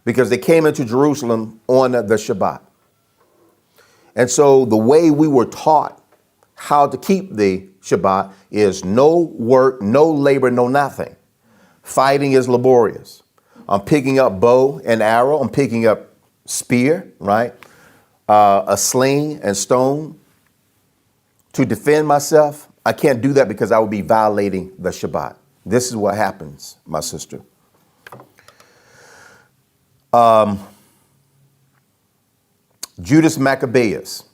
because they came into Jerusalem on the Shabbat. And so the way we were taught how to keep the Shabbat is no work, no labor, no nothing. Fighting is laborious. I'm picking up bow and arrow. I'm picking up spear, right? A sling and stone to defend myself. I can't do that because I would be violating the Shabbat. This is what happens, my sister. Judas Maccabeus.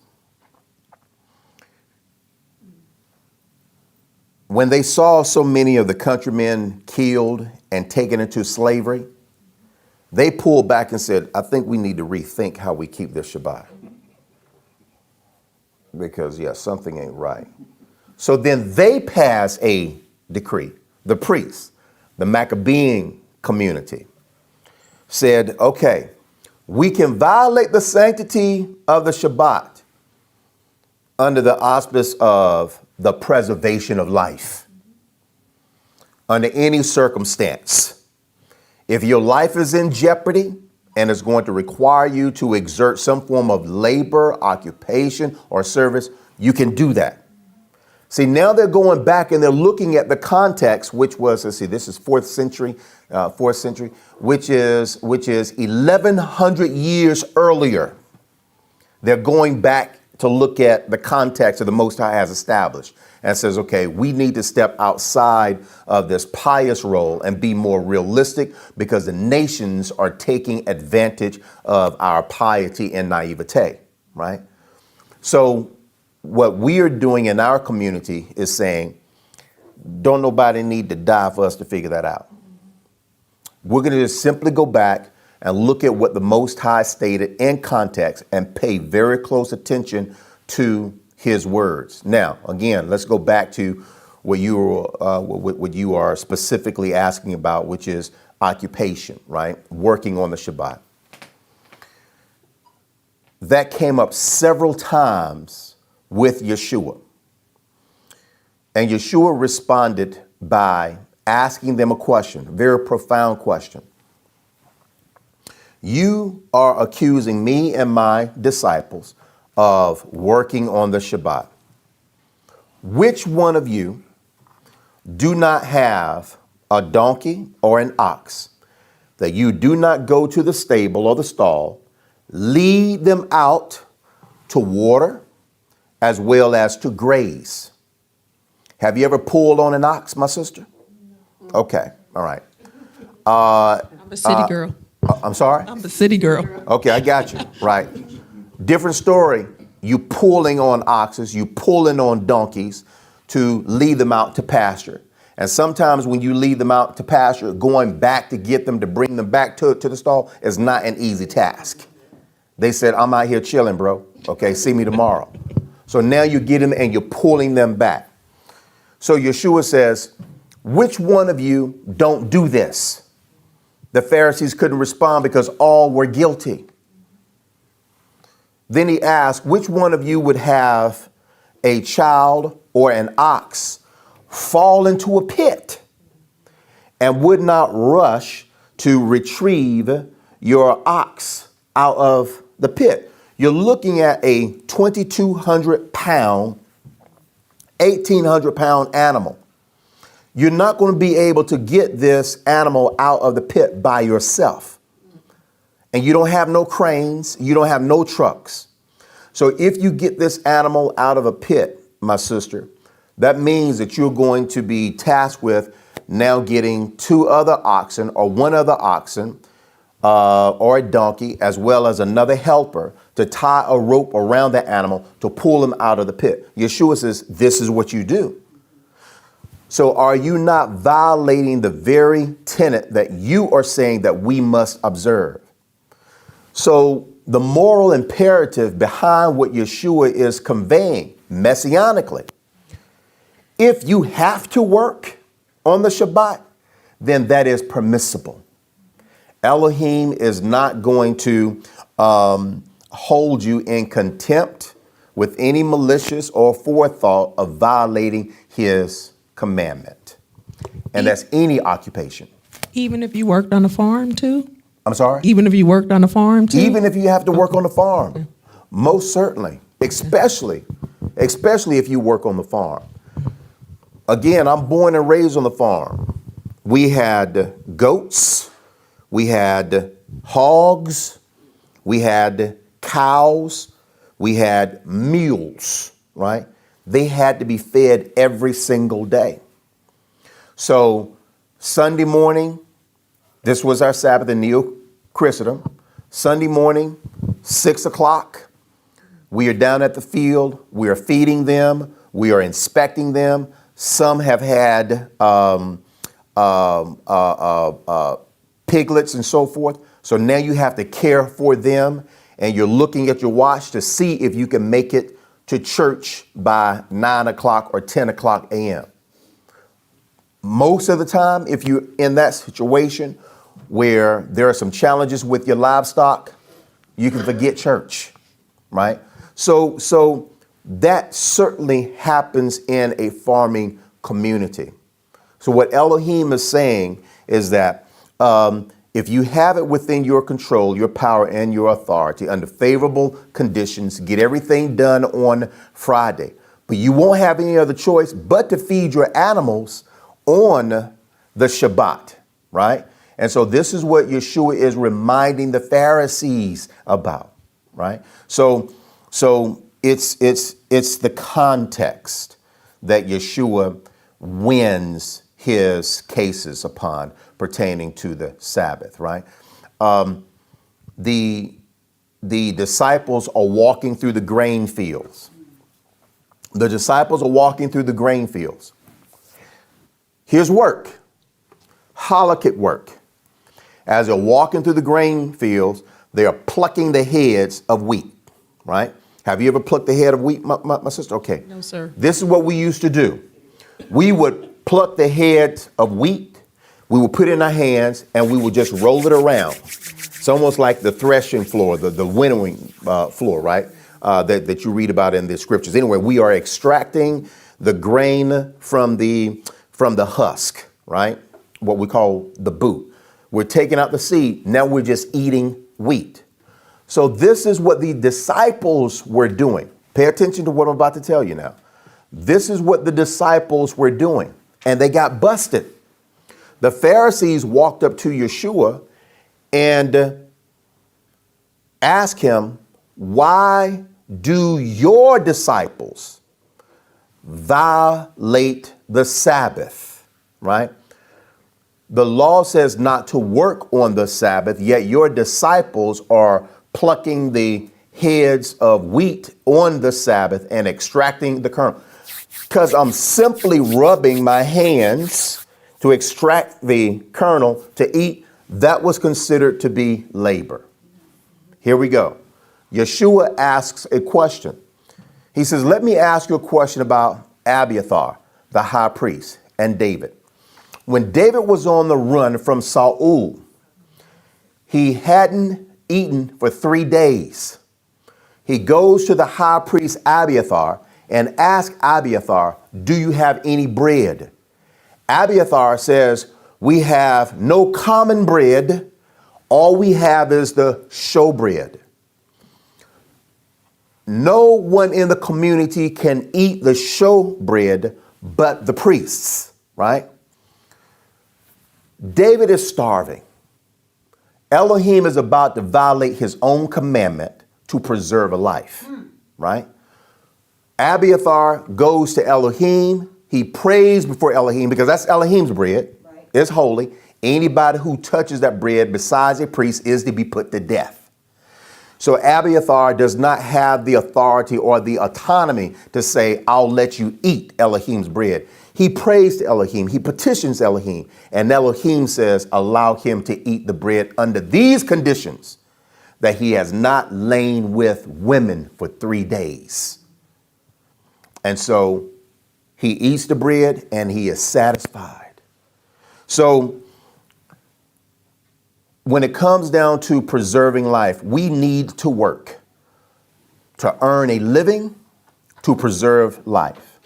When they saw so many of the countrymen killed and taken into slavery, they pulled back and said, I think we need to rethink how we keep this Shabbat. Because, something ain't right. So then they passed a decree. The priests, the Maccabean community, said, okay, we can violate the sanctity of the Shabbat under the auspice of the preservation of life. Under any circumstance. If your life is in jeopardy, and it's going to require you to exert some form of labor, occupation, or service, you can do that. See, now they're going back and they're looking at the context, which was, let's see, this is fourth century, which is 1100 years earlier. They're going back to look at the context that the Most High has established and says, okay, we need to step outside of this pious role and be more realistic because the nations are taking advantage of our piety and naivete, right? So what we are doing in our community is saying, don't nobody need to die for us to figure that out. We're going to just simply go back and look at what the Most High stated in context and pay very close attention to his words. Now, again, let's go back to what you are specifically asking about, which is occupation, right? Working on the Shabbat. That came up several times with Yeshua. And Yeshua responded by asking them a question, a very profound question. You are accusing me and my disciples of working on the Shabbat. Which one of you do not have a donkey or an ox that you do not go to the stable or the stall, lead them out to water as well as to graze? Have you ever pulled on an ox, my sister? Okay, all right. I'm a city girl. I'm sorry? I'm a city girl. Okay, I got you. Right. Different story. You pulling on oxes, you pulling on donkeys to lead them out to pasture. And sometimes when you lead them out to pasture, going back to get them to bring them back to the stall is not an easy task. They said, I'm out here chilling, bro. Okay, see me tomorrow. So now you get them and you're pulling them back. So Yeshua says, which one of you don't do this? The Pharisees couldn't respond because all were guilty. Then he asked, which one of you would have a child or an ox fall into a pit and would not rush to retrieve your ox out of the pit? You're looking at a 2,200 pound, 1,800 pound animal. You're not going to be able to get this animal out of the pit by yourself. And you don't have no cranes, you don't have no trucks. So if you get this animal out of a pit, my sister, that means that you're going to be tasked with now getting two other oxen or one other oxen or a donkey, as well as another helper to tie a rope around the animal to pull him out of the pit. Yeshua says, this is what you do. So are you not violating the very tenet that you are saying that we must observe? So the moral imperative behind what Yeshua is conveying messianically, if you have to work on the Shabbat, then that is permissible. Elohim is not going to hold you in contempt with any malicious or forethought of violating his commandment. And that's any occupation. Even if you worked on a farm too? I'm sorry? Even if you worked on a farm too? Even if you have to work on the farm, most certainly, especially if you work on the farm. Again, I'm born and raised on the farm. We had goats, we had hogs, we had cows, we had mules, right? They had to be fed every single day. So Sunday morning, this was our Sabbath in Neo-Christendom. Sunday morning, 6 o'clock, we are down at the field. We are feeding them. We are inspecting them. Some have had piglets and so forth. So now you have to care for them, and you're looking at your watch to see if you can make it to church by 9 o'clock or 10 o'clock a.m. Most of the time, if you're in that situation where there are some challenges with your livestock, you can forget church, right? So that certainly happens in a farming community. So what Elohim is saying is that If you have it within your control, your power, and your authority under favorable conditions, get everything done on Friday. But you won't have any other choice but to feed your animals on the Shabbat, right? And so this is what Yeshua is reminding the Pharisees about, right? So it's the context that Yeshua wins his cases upon pertaining to the Sabbath, right? The disciples are walking through the grain fields. The disciples are walking through the grain fields. Here's work, halakhic work. As they're walking through the grain fields, they are plucking the heads of wheat, right? Have you ever plucked the head of wheat, my sister? Okay. No, sir. This is what we used to do. We would pluck the heads of wheat, we would put it in our hands, and we would just roll it around. It's almost like the threshing floor, the winnowing floor, right? That you read about in the scriptures. Anyway, we are extracting the grain from the husk, right? What we call the boot. We're taking out the seed. Now we're just eating wheat. So this is what the disciples were doing. Pay attention to what I'm about to tell you now. This is what the disciples were doing, and they got busted. The Pharisees walked up to Yeshua and asked him, why do your disciples violate the Sabbath, right? The law says not to work on the Sabbath, yet your disciples are plucking the heads of wheat on the Sabbath and extracting the kernel. Because I'm simply rubbing my hands to extract the kernel to eat, that was considered to be labor. Here we go. Yeshua asks a question. He says, let me ask you a question about Abiathar, the high priest, and David. When David was on the run from Saul, he hadn't eaten for 3 days. He goes to the high priest Abiathar and asks Abiathar, do you have any bread? Abiathar says, we have no common bread. All we have is the showbread. No one in the community can eat the showbread but the priests, right? David is starving. Elohim is about to violate his own commandment to preserve a life, right? Abiathar goes to Elohim. He prays before Elohim because that's Elohim's bread. Right. It's holy. Anybody who touches that bread besides a priest is to be put to death. So Abiathar does not have the authority or the autonomy to say, I'll let you eat Elohim's bread. He prays to Elohim. He petitions Elohim. And Elohim says, allow him to eat the bread under these conditions, that he has not lain with women for 3 days. And so he eats the bread and he is satisfied. So when it comes down to preserving life, we need to work to earn a living, to preserve life,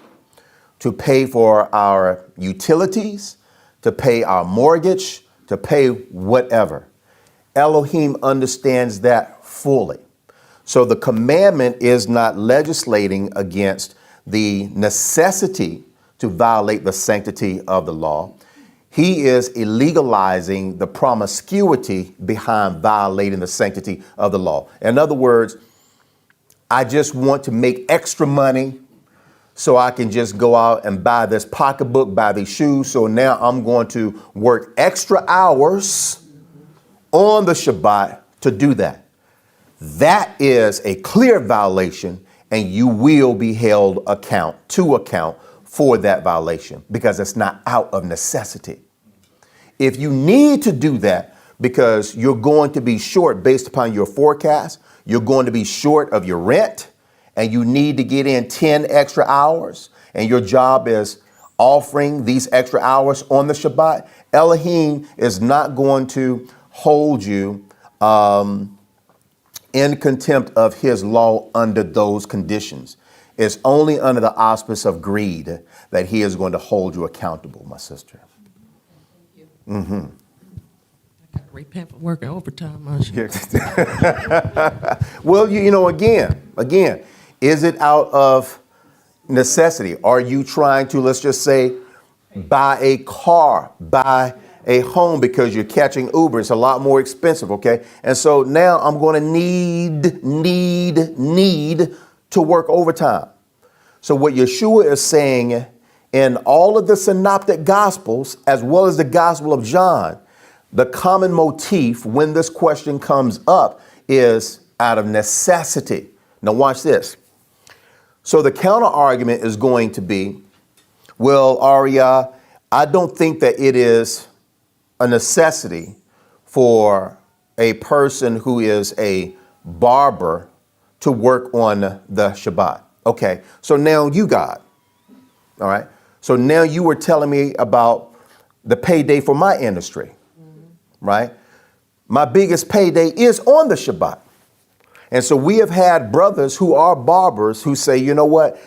to pay for our utilities, to pay our mortgage, to pay whatever. Elohim understands that fully. So the commandment is not legislating against the necessity to violate the sanctity of the law. He is illegalizing the promiscuity behind violating the sanctity of the law. In other words, I just want to make extra money so I can just go out and buy this pocketbook, buy these shoes. So now I'm going to work extra hours on the Shabbat to do that. That is a clear violation, and you will be held to account for that violation because it's not out of necessity. If you need to do that because you're going to be short based upon your forecast, you're going to be short of your rent, and you need to get in 10 extra hours, and your job is offering these extra hours on the Shabbat, Elohim is not going to hold you in contempt of his law under those conditions. It's only under the auspice of greed that he is going to hold you accountable, my sister. Mm-hmm. Repent for working overtime, Usher. Well, you know, again, is it out of necessity? Are you trying to, let's just say, buy a car, buy a home because you're catching Uber? It's a lot more expensive, okay? And so now I'm going to need to work overtime. So what Yeshua is saying in all of the synoptic gospels, as well as the Gospel of John, the common motif when this question comes up is out of necessity. Now watch this. So the counter argument is going to be, well, Arya, I don't think that it is a necessity for a person who is a barber to work on the Shabbat. Okay, so now you got, all right. So now you were telling me about the payday for my industry, right? My biggest payday is on the Shabbat. And so we have had brothers who are barbers who say, you know what?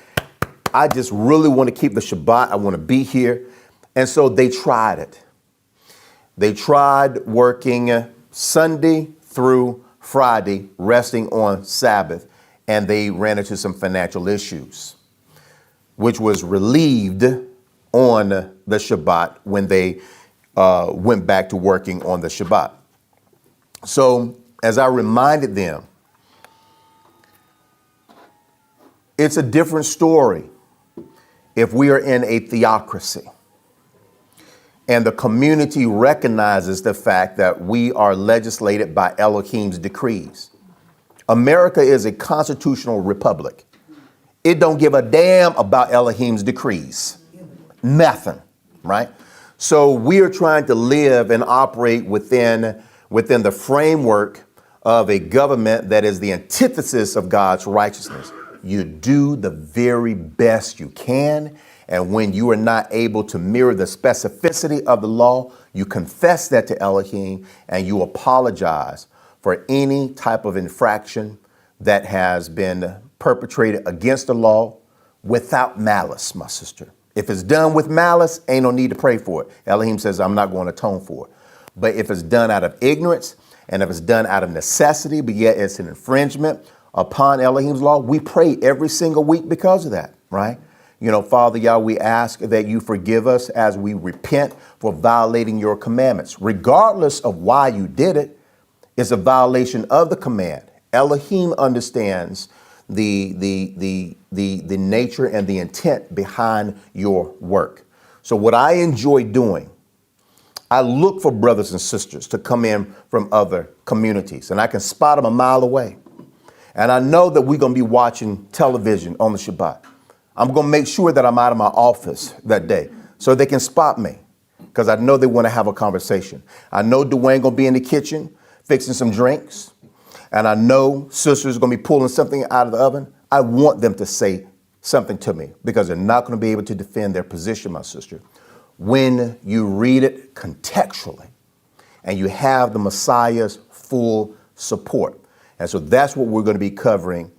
I just really want to keep the Shabbat. I want to be here. And so they tried it. They tried working Sunday through Friday, resting on Sabbath, and they ran into some financial issues, which was relieved on the Shabbat when they went back to working on the Shabbat. So as I reminded them, it's a different story if we are in a theocracy and the community recognizes the fact that we are legislated by Elohim's decrees. America is a constitutional republic. It don't give a damn about Elohim's decrees. Nothing, right? So we are trying to live and operate within the framework of a government that is the antithesis of God's righteousness. You do the very best you can. And when you are not able to mirror the specificity of the law, you confess that to Elohim and you apologize for any type of infraction that has been perpetrated against the law without malice, my sister. If it's done with malice, ain't no need to pray for it. Elohim says, I'm not going to atone for it. But if it's done out of ignorance and if it's done out of necessity, but yet it's an infringement upon Elohim's law, we pray every single week because of that, right? You know, Father Yah, we ask that you forgive us as we repent for violating your commandments. Regardless of why you did it, it's a violation of the command. Elohim understands the nature and the intent behind your work. So what I enjoy doing, I look for brothers and sisters to come in from other communities, and I can spot them a mile away. And I know that we're going to be watching television on the Shabbat. I'm going to make sure that I'm out of my office that day so they can spot me because I know they want to have a conversation. I know Dwayne going to be in the kitchen fixing some drinks. And I know sisters are going to be pulling something out of the oven. I want them to say something to me because they're not going to be able to defend their position, my sister. When you read it contextually and you have the Messiah's full support. And so that's what we're going to be covering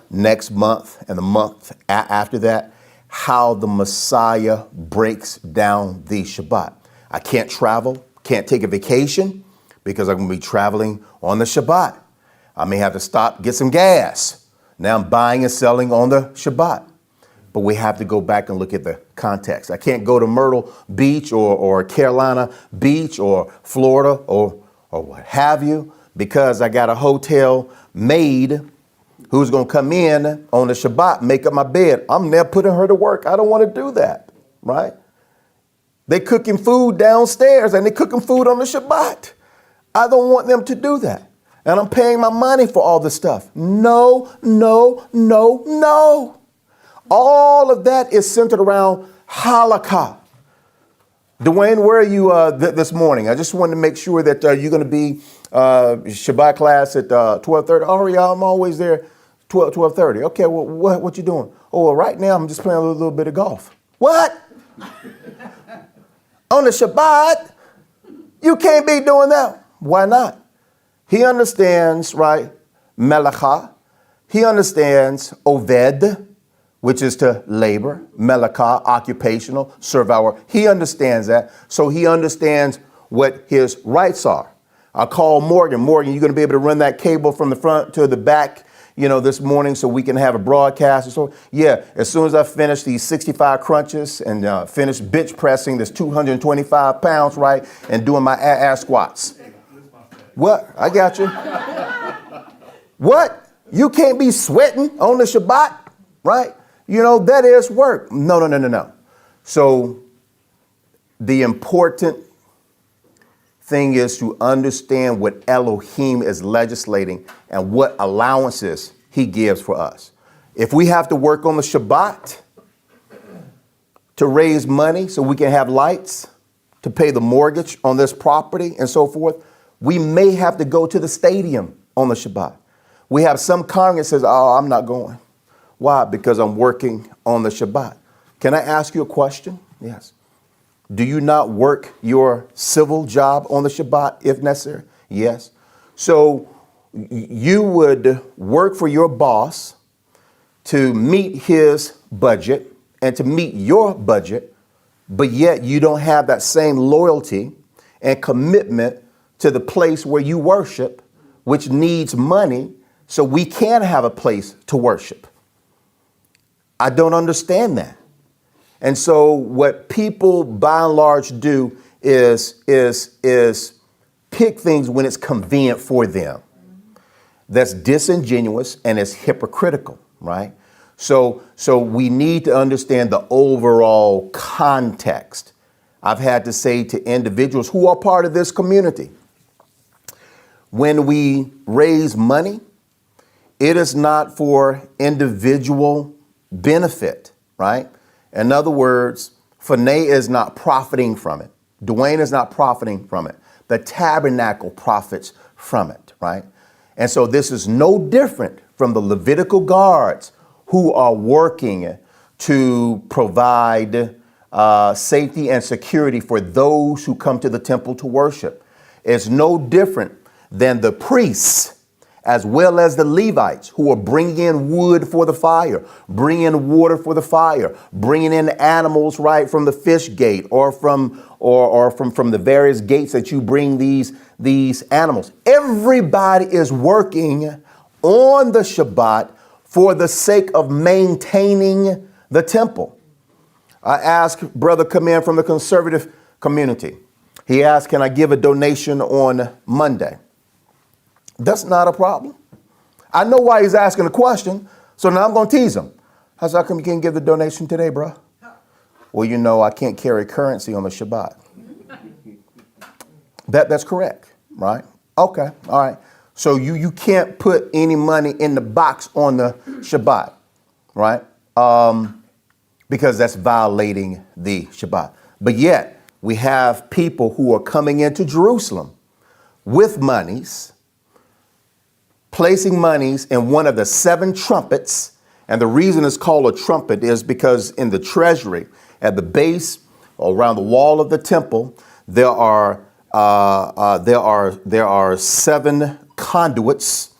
next month and the month after that, how the Messiah breaks down the Shabbat. I can't travel, can't take a vacation because I'm going to be traveling on the Shabbat. I may have to stop, get some gas. Now I'm buying and selling on the Shabbat. But we have to go back and look at the context. I can't go to Myrtle Beach or Carolina Beach or Florida or what have you because I got a hotel maid who's going to come in on the Shabbat, make up my bed. I'm there putting her to work. I don't want to do that, right? They cooking food downstairs and they cooking food on the Shabbat. I don't want them to do that. And I'm paying my money for all this stuff. No, no, no, no. All of that is centered around Halakha. Dwayne, where are you this morning? I just wanted to make sure that you're going to be Shabbat class at 12:30. Oh, yeah, I'm always there 12:30. Okay, well, what you doing? Oh, well, right now I'm just playing a little bit of golf. What? On the Shabbat? You can't be doing that. Why not? He understands, right, Melachah. He understands Oved, which is to labor, Melachah, occupational, serve hour. He understands that. So he understands what his rights are. I called Morgan. Morgan, you going to be able to run that cable from the front to the back, this morning so we can have a broadcast? And so, yeah, as soon as I finish these 65 crunches and finish bench pressing this 225 pounds, right, and doing my air squats. What? I got you. What? You can't be sweating on the Shabbat, right? That is work. No. So the important thing is to understand what Elohim is legislating and what allowances he gives for us. If we have to work on the Shabbat to raise money so we can have lights, to pay the mortgage on this property and so forth, we may have to go to the stadium on the Shabbat. We have some congregants says, oh, I'm not going. Why? Because I'm working on the Shabbat. Can I ask you a question? Yes. Do you not work your civil job on the Shabbat if necessary? Yes. So you would work for your boss to meet his budget and to meet your budget, but yet you don't have that same loyalty and commitment to the place where you worship, which needs money so we can have a place to worship. I don't understand that. And so what people by and large do is pick things when it's convenient for them. That's disingenuous and it's hypocritical, right? So we need to understand the overall context. I've had to say to individuals who are part of this community, when we raise money, it is not for individual benefit, right? In other words, Fanay is not profiting from it. Dwayne is not profiting from it. The tabernacle profits from it, right? And so this is no different from the Levitical guards who are working to provide safety and security for those who come to the temple to worship. It's no different than the priests as well as the Levites who are bringing in wood for the fire, bringing in water for the fire, bringing in animals, right, from the fish gate or from the various gates that you bring these animals. Everybody is working on the Shabbat for the sake of maintaining the temple. I asked brother come in from the conservative community. He asked, can I give a donation on Monday? That's not a problem. I know why he's asking the question, so now I'm going to tease him. How come you can't give the donation today, bro? Well, I can't carry currency on the Shabbat. That's correct, right? Okay, all right. So you can't put any money in the box on the Shabbat, right? Because that's violating the Shabbat. But yet we have people who are coming into Jerusalem with monies, placing monies in one of the 7 trumpets. And the reason it's called a trumpet is because in the treasury at the base or around the wall of the temple, there are 7 conduits,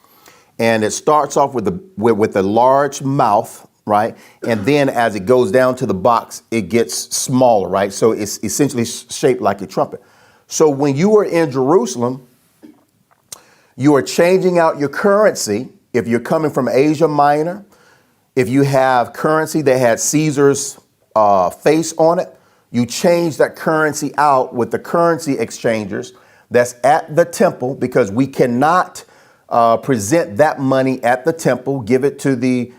and it starts off with a large mouth, right? And then as it goes down to the box, it gets smaller, right? So it's essentially shaped like a trumpet. So when you are in Jerusalem, you are changing out your currency. If you're coming from Asia Minor, if you have currency that had Caesar's face on it, you change that currency out with the currency exchangers that's at the temple, because we cannot present that money at the temple, give it to the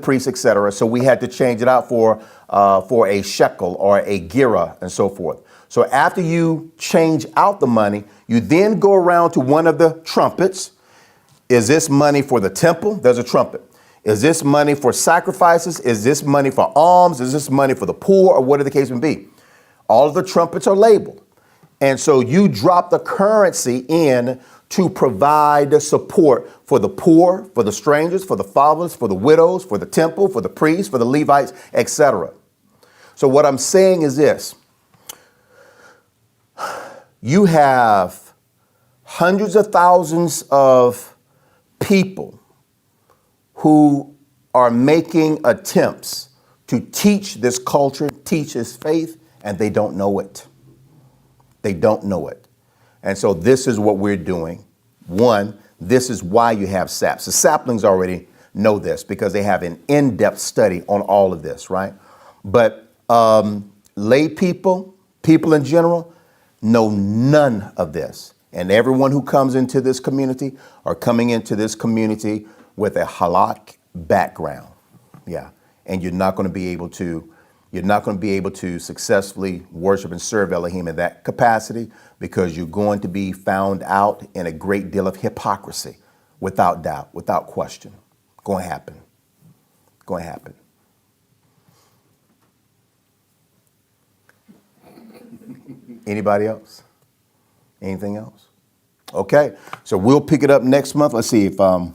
priest, etc. So we had to change it out for a shekel or a gira and so forth. So after you change out the money, you then go around to one of the trumpets. Is this money for the temple? There's a trumpet. Is this money for sacrifices? Is this money for alms? Is this money for the poor, or whatever the case may be? All of the trumpets are labeled. And so you drop the currency in to provide the support for the poor, for the strangers, for the fatherless, for the widows, for the temple, for the priests, for the Levites, etc. So what I'm saying is this. You have hundreds of thousands of people who are making attempts to teach this culture, teach this faith, and they don't know it. They don't know it. And so this is what we're doing. One, this is why you have SAPs. The saplings already know this because they have an in-depth study on all of this, right? But lay people in general, know none of this. And everyone who comes into this community are coming into this community with a halakh background. Yeah. And you're not going to be able to successfully worship and serve Elohim in that capacity because you're going to be found out in a great deal of hypocrisy, without doubt, without question. Going to happen. Going to happen. Anybody else? Anything else? Okay, so we'll pick it up next month. Let's see if I'm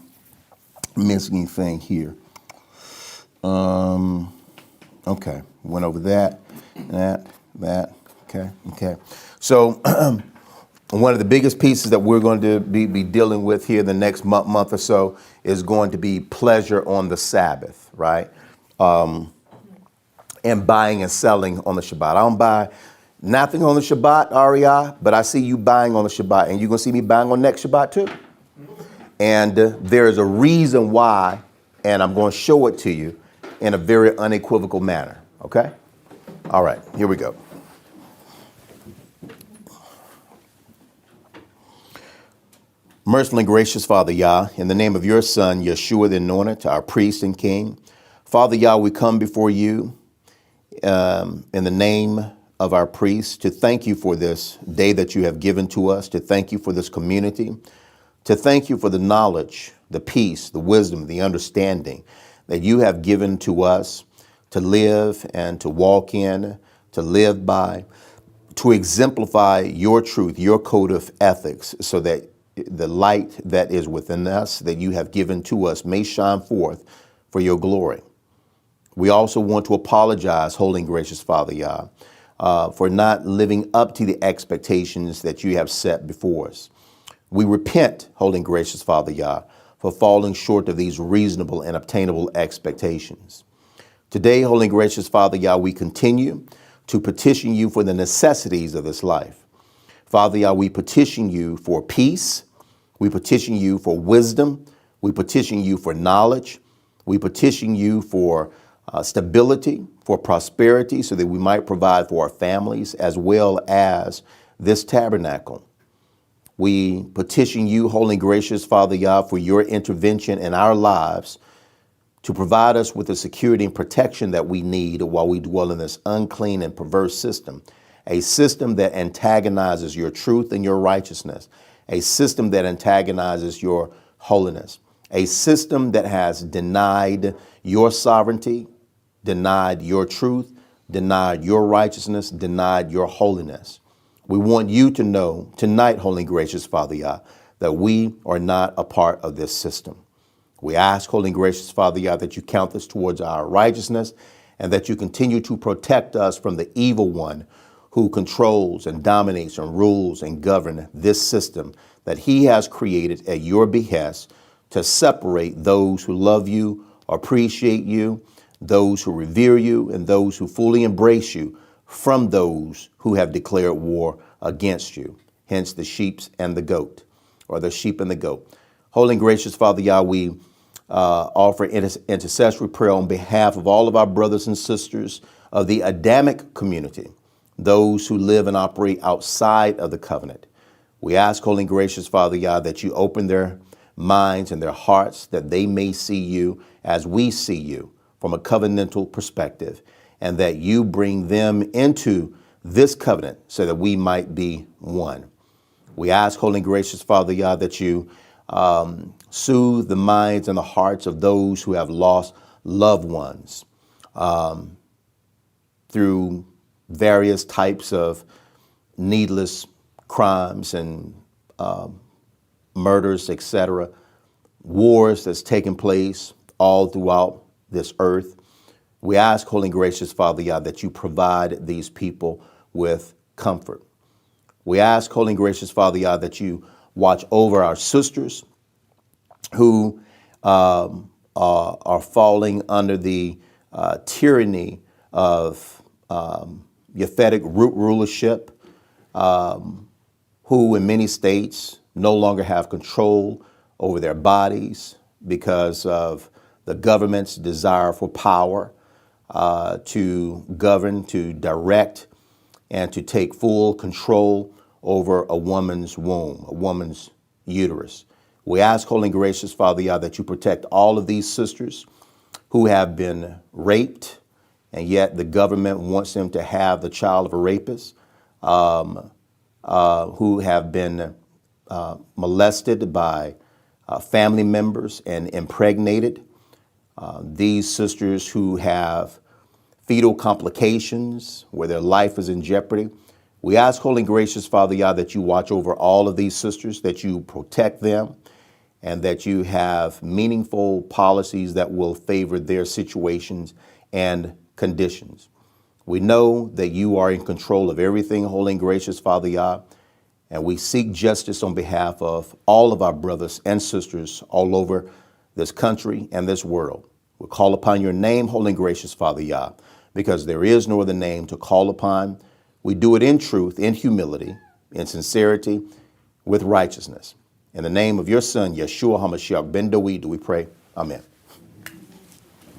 missing anything here. Okay, went over that. Okay. So one of the biggest pieces that we're going to be dealing with here the next month or so is going to be pleasure on the Sabbath, right? And buying and selling on the Shabbat. I don't buy nothing on the Shabbat, REI, but I see you buying on the Shabbat, and you're going to see me buying on next Shabbat too. And there is a reason why, and I'm going to show it to you in a very unequivocal manner, okay? All right, here we go. Merciful and gracious Father Yah, in the name of your Son, Yeshua the Anointed, our priest and king, Father Yah, we come before you in the name of our priests to thank you for this day that you have given to us, to thank you for this community, to thank you for the knowledge, the peace, the wisdom, the understanding that you have given to us to live and to walk in, to live by, to exemplify your truth, your code of ethics, so that the light that is within us, that you have given to us, may shine forth for your glory. We also want to apologize, Holy and Gracious Father Yah, for not living up to the expectations that you have set before us. We repent, Holy and Gracious Father Yah, for falling short of these reasonable and obtainable expectations. Today, Holy and Gracious Father Yah, we continue to petition you for the necessities of this life. Father Yah, we petition you for peace. We petition you for wisdom. We petition you for knowledge. We petition you for stability, for prosperity, so that we might provide for our families as well as this tabernacle. We petition you, Holy and Gracious Father Yah, for your intervention in our lives to provide us with the security and protection that we need while we dwell in this unclean and perverse system, a system that antagonizes your truth and your righteousness, a system that antagonizes your holiness, a system that has denied your sovereignty, denied your truth, denied your righteousness, denied your holiness. We want you to know tonight, Holy and Gracious Father Yah, that we are not a part of this system. We ask, Holy and Gracious Father Yah, that you count us towards our righteousness and that you continue to protect us from the evil one who controls and dominates and rules and governs this system that he has created at your behest to separate those who love you, appreciate you, those who revere you, and those who fully embrace you from those who have declared war against you. Hence the sheep and the goat, or the sheep and the goat. Holy and Gracious Father Yah, we offer intercessory prayer on behalf of all of our brothers and sisters of the Adamic community, those who live and operate outside of the covenant. We ask, Holy and Gracious Father Yah, that you open their minds and their hearts, that they may see you as we see you from a covenantal perspective, and that you bring them into this covenant so that we might be one. We ask, Holy and Gracious Father Yah, that you soothe the minds and the hearts of those who have lost loved ones through various types of needless crimes and murders, etc., wars that's taken place all throughout this earth. We ask, Holy and Gracious Father Yah, that you provide these people with comfort. We ask, Holy and Gracious Father Yah, that you watch over our sisters who are falling under the tyranny of Yaphetic root rulership, who in many states no longer have control over their bodies because of the government's desire for power to govern, to direct, and to take full control over a woman's womb, a woman's uterus. We ask, Holy and Gracious Father Yah, that you protect all of these sisters who have been raped, and yet the government wants them to have the child of a rapist, who have been molested by family members and impregnated. These sisters who have fetal complications where their life is in jeopardy. We ask, Holy and Gracious Father Yah, that you watch over all of these sisters, that you protect them, and that you have meaningful policies that will favor their situations and conditions. We know that you are in control of everything, Holy and Gracious Father Yah, and we seek justice on behalf of all of our brothers and sisters all over this country and this world. We call upon your name, Holy and Gracious Father Yah, because there is no other name to call upon. We do it in truth, in humility, in sincerity, with righteousness. In the name of your Son, Yeshua HaMashiach ben Dawid, do we pray. Amen.